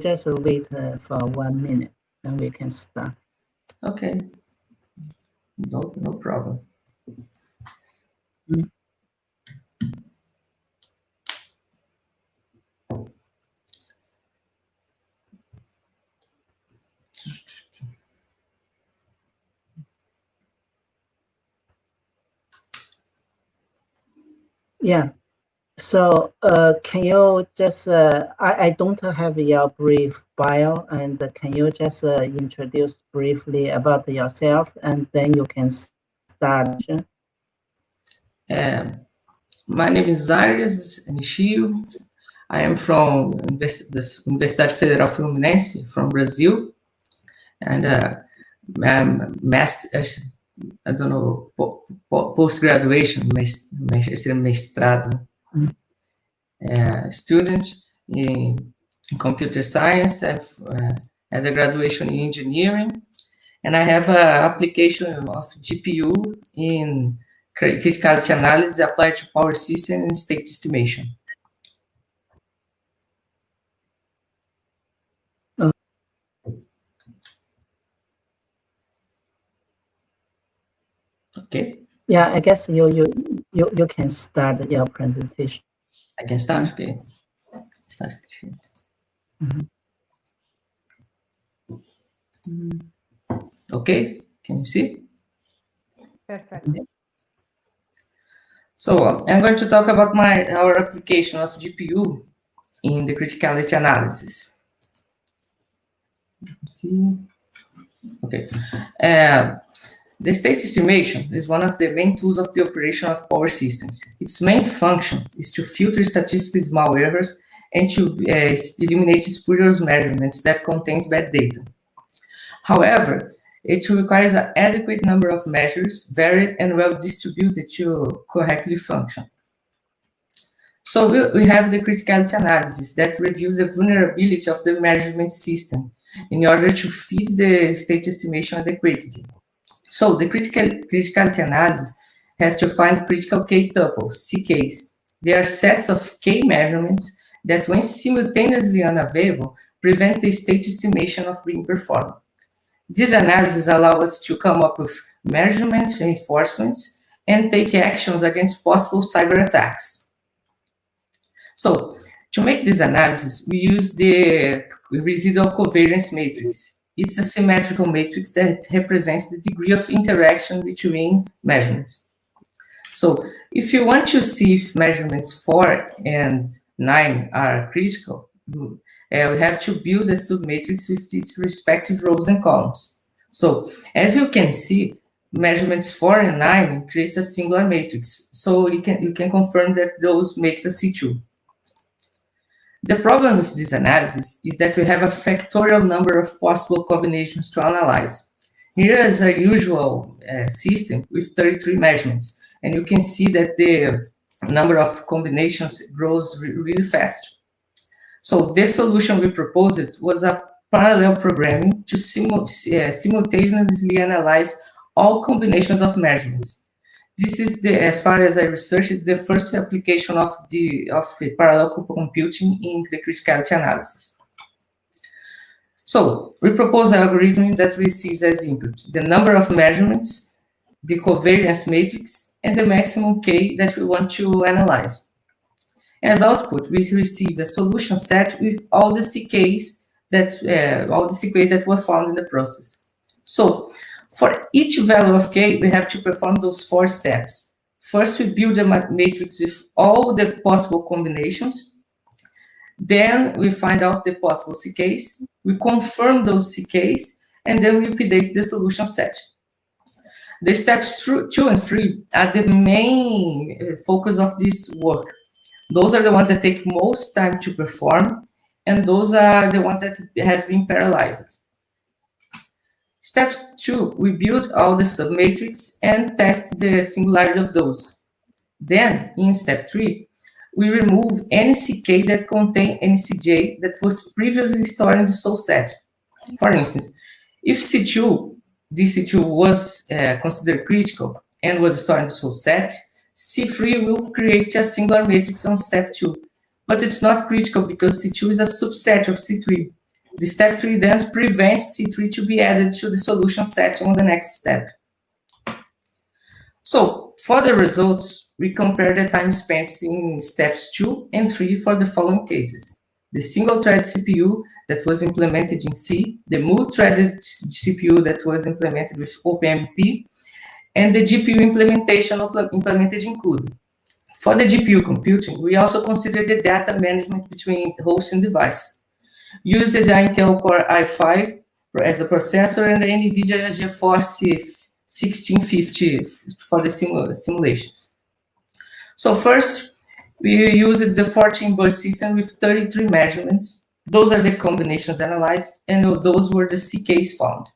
Just wait for 1 minute, and we can start. Okay. No problem. Yeah. So can you just, I don't have your brief bio, and can you just introduce briefly about yourself, and then you can start. My name is Iris Nishio. I am from the Universidade Federal Fluminense from Brazil, and I'm master, I don't know, post-graduation, mestrado, student in computer science. I've had a graduation in engineering, and I have an application of GPU in criticality analysis applied to power system and state estimation. Okay. Yeah, I guess you can start your presentation. I can start. Okay. Start. Okay. Can you see? Perfect. So I'm going to talk about our application of GPU in the criticality analysis. Let's see. Okay. The state estimation is one of the main tools of the operation of power systems. Its main function is to filter statistically small errors and to eliminate spurious measurements that contains bad data. However, it requires an adequate number of measures, varied and well distributed to correctly function. So we have the criticality analysis that reviews the vulnerability of the measurement system in order to feed the state estimation adequately. So the criticality analysis has to find critical k-tuples, CKs. They are sets of k measurements that, when simultaneously unavailable, prevent the state estimation of being performed. This analysis allows us to come up with measurements, reinforcements, and take actions against possible cyber attacks. So, to make this analysis, we use the residual covariance matrix. It's a symmetrical matrix that represents the degree of interaction between measurements. So, if you want to see if measurements 4 and 9 are critical, we have to build a submatrix with its respective rows and columns. So, as you can see, measurements 4 and 9 creates a singular matrix. So you can confirm that those makes a C2. The problem with this analysis is that we have a factorial number of possible combinations to analyze. Here is a usual system with 33 measurements, and you can see that the number of combinations grows really fast. So the solution we proposed was a parallel programming to simultaneously analyze all combinations of measurements. This is, as far as I researched, the first application of the parallel computing in the criticality analysis. So we propose an algorithm that receives as input the number of measurements, the covariance matrix, and the maximum K that we want to analyze. As output, we receive a solution set with all the CKs that were found in the process. So for each value of K, we have to perform those 4 steps. First, we build a matrix with all the possible combinations. Then we find out the possible CKs. We confirm those CKs, and then we update the solution set. The steps 2 and 3 are the main focus of this work. Those are the ones that take most time to perform, and those are the ones that has been parallelized. Step 2, we build all the submatrix and test the singularity of those. Then, in step 3, we remove any CK that contain any CJ that was previously stored in the source set. For instance, if this C2 was considered critical and was stored in the source set, C3 will create a singular matrix on step 2. But it's not critical because C2 is a subset of C3. The step 3 then prevents C3 to be added to the solution set on the next step. So for the results, we compare the time spent in steps 2 and 3 for the following cases: the single-thread CPU that was implemented in C, the multi-threaded CPU that was implemented with OpenMP, and the GPU implementation implemented in CUDA. For the GPU computing, we also consider the data management between host and device. Used the Intel Core i5 as the processor and the NVIDIA GeForce 1650 for the simulations. So first, we used the 14-bus system with 33 measurements. Those are the combinations analyzed, and those were the CKs found.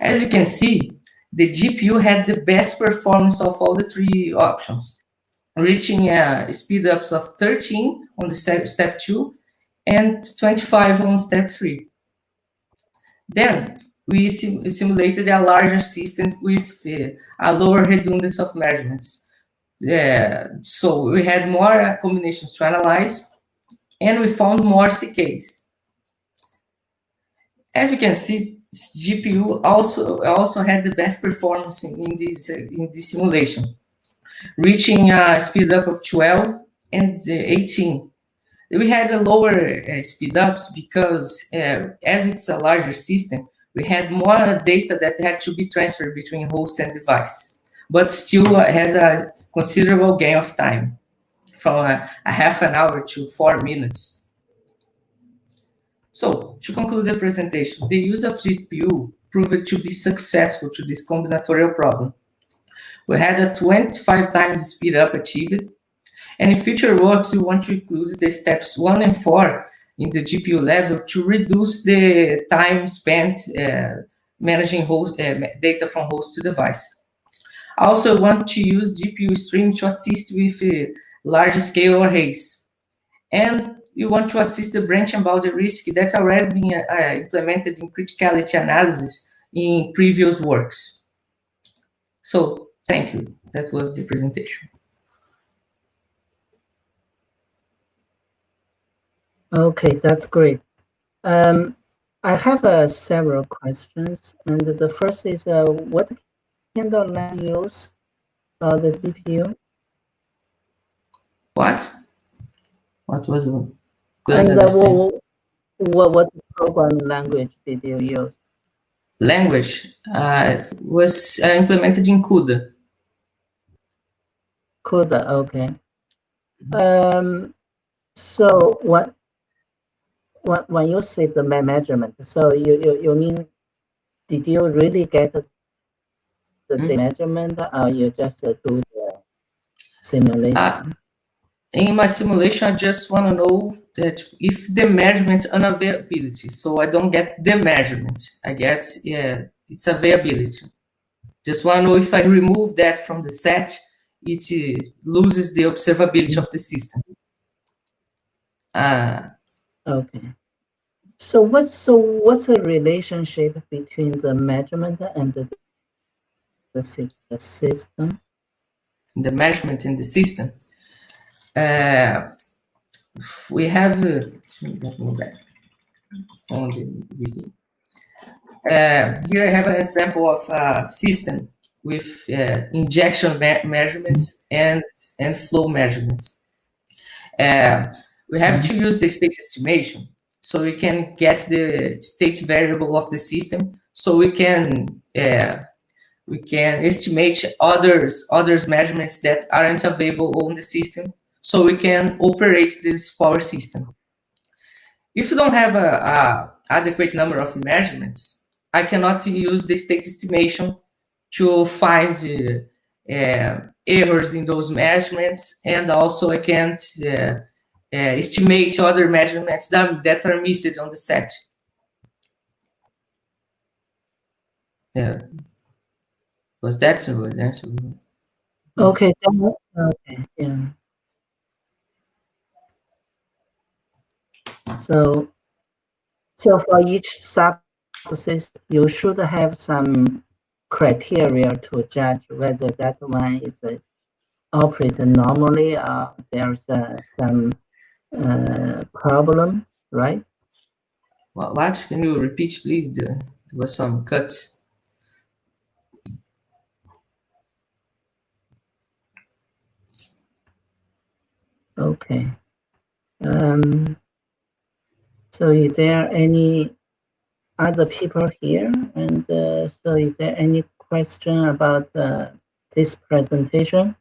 As you can see, the GPU had the best performance of all the 3 options, reaching speedups of 13 on the step 2 and 25 on step 3. Then we simulated a larger system with a lower redundancy of measurements. So we had more combinations to analyze, and we found more CKs. As you can see, GPU also had the best performance in this simulation, reaching a speed up of 12 and 18. We had a lower speedups because as it's a larger system, we had more data that had to be transferred between host and device, but still had a considerable gain of time, from a half an hour to 4 minutes. So, to conclude the presentation, the use of GPU proved to be successful to this combinatorial problem. We had a 25 times speed up achieved, and in future works, we want to include the steps 1 and 4 in the GPU level to reduce the time spent managing data from host to device. Also want to use GPU stream to assist with large-scale arrays. And we want to assist the branch and boundary risk that's already been implemented in criticality analysis in previous works. So, thank you. That was the presentation. Okay, that's great. I have several questions, and the first is what kind of language use for the DPU? What? What was it? Couldn't understand. What program language did you use? Language was implemented in CUDA. CUDA, okay. So when you say the measurement, so you mean, did you really get the measurement, or you just do the simulation? In my simulation, I just want to know that if the measurement unavailability, so I don't get the measurement, I get its availability. Just want to know if I remove that from the set, it loses the observability of the system. Okay. So what's the relationship between the measurement and the system? The measurement in the system. We have let me go back on the beginning. Here I have an example of a system with injection measurements and flow measurements. We have to use the state estimation so we can get the state variable of the system, so we can estimate others measurements that aren't available on the system, so we can operate this power system. If you don't have a adequate number of measurements, I cannot use the state estimation to find errors in those measurements, and also I can't estimate other measurements that are missed on the set. Yeah. Was that a good answer? Okay. Okay. Yeah. So for each subsystem, you should have some criteria to judge whether that one is operating normally or there's some problem, right? What? Can you repeat, please? There was some cuts. Okay. So is there any other people here? And so is there any question about this presentation?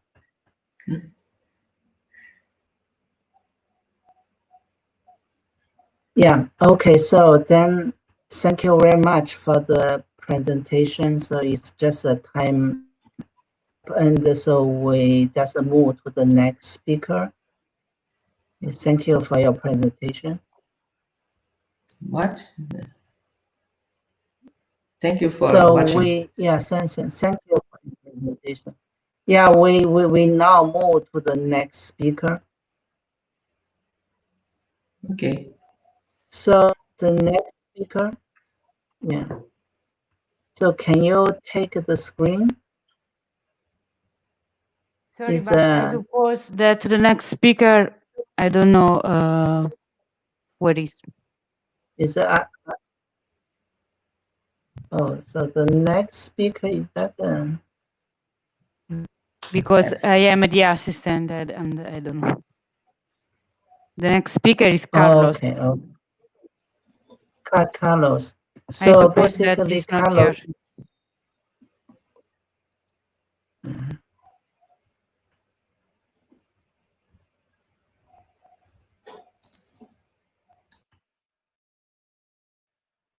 Yeah, okay, so then thank you very much for the presentation. So it's just a time, and so we just move to the next speaker. Thank you for your presentation. What? Thank you for thank watching. you for the presentation. Yeah, we now move to the next speaker. Okay. So the next speaker, yeah. So can you take the screen? Sorry, but I suppose that the next speaker, I don't know what is. Is that? Oh, so the next speaker is that? Because I am the assistant and I don't know. The next speaker is Carlos. Okay. Carlos. So I suppose that basically, he's not Carlos. here.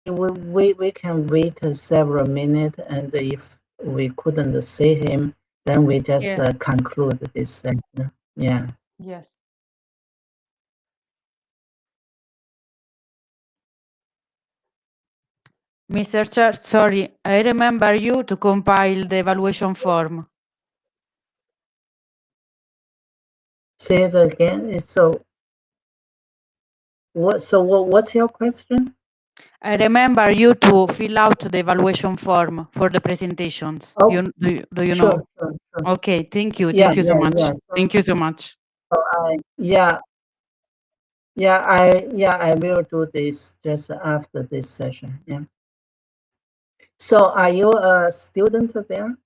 We can wait several minutes, and if we couldn't see him, then we just conclude this session. Yeah. Yes. Mr. Chair, sorry, I remember you to compile the evaluation form. Say it again. What's your question? I remember you to fill out the evaluation form for the presentations. Oh, do you sure, know? Sure. Okay, thank you. Yeah, Thank you so yeah, much. yeah. Thank you so much. Yeah, I will do this just after this session. Yeah. So are you a student there?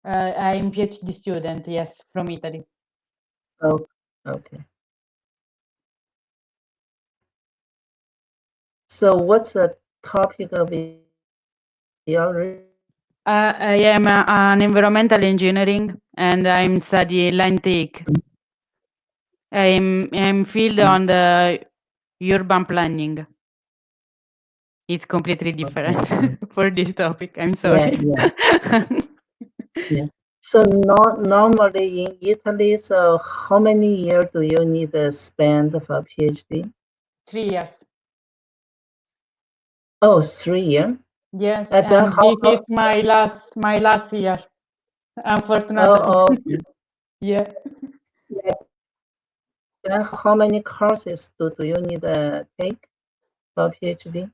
I'm PhD student, yes, from Italy. Oh, okay. So what's the topic of your I am an environmental engineering and I'm studying land take. I'm field on the urban planning. It's completely different for this topic. I'm sorry. Yeah. So normally in Italy, so how many years do you need to spend for PhD? 3 years. Oh, 3 years? Yes, And then and this is my last year, unfortunately. Oh, Yeah. Then how many courses do you need to take for PhD?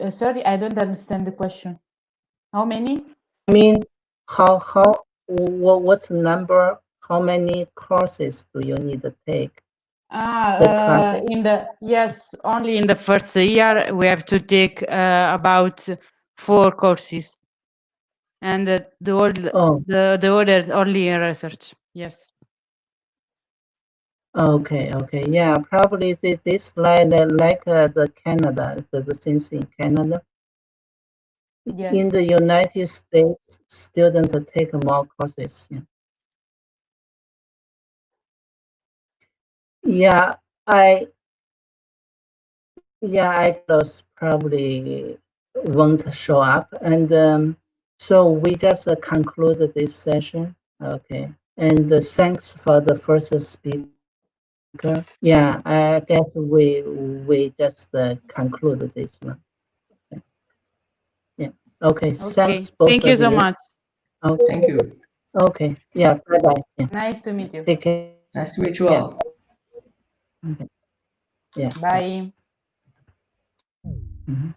Sorry, I don't understand the question. How many? I mean, what's the number? How many courses do you need to take? The classes? Only in the first year we have to take about 4 courses, and the other only in research. Yes. Okay. Yeah, probably this like the Canada, the things in Canada. Yes. In the United States, students take more courses. Yeah, I just probably won't show up, and so we just concluded this session. Okay, and thanks for the first speaker. Yeah, I guess we just concluded this one. Okay. Yeah. Okay. Thanks both. Thank you so much. Okay. Thank you. Okay. Yeah. Bye bye. Yeah. Nice to meet you. Take care. Nice to meet you all. Okay. Yeah. Bye. Mhm.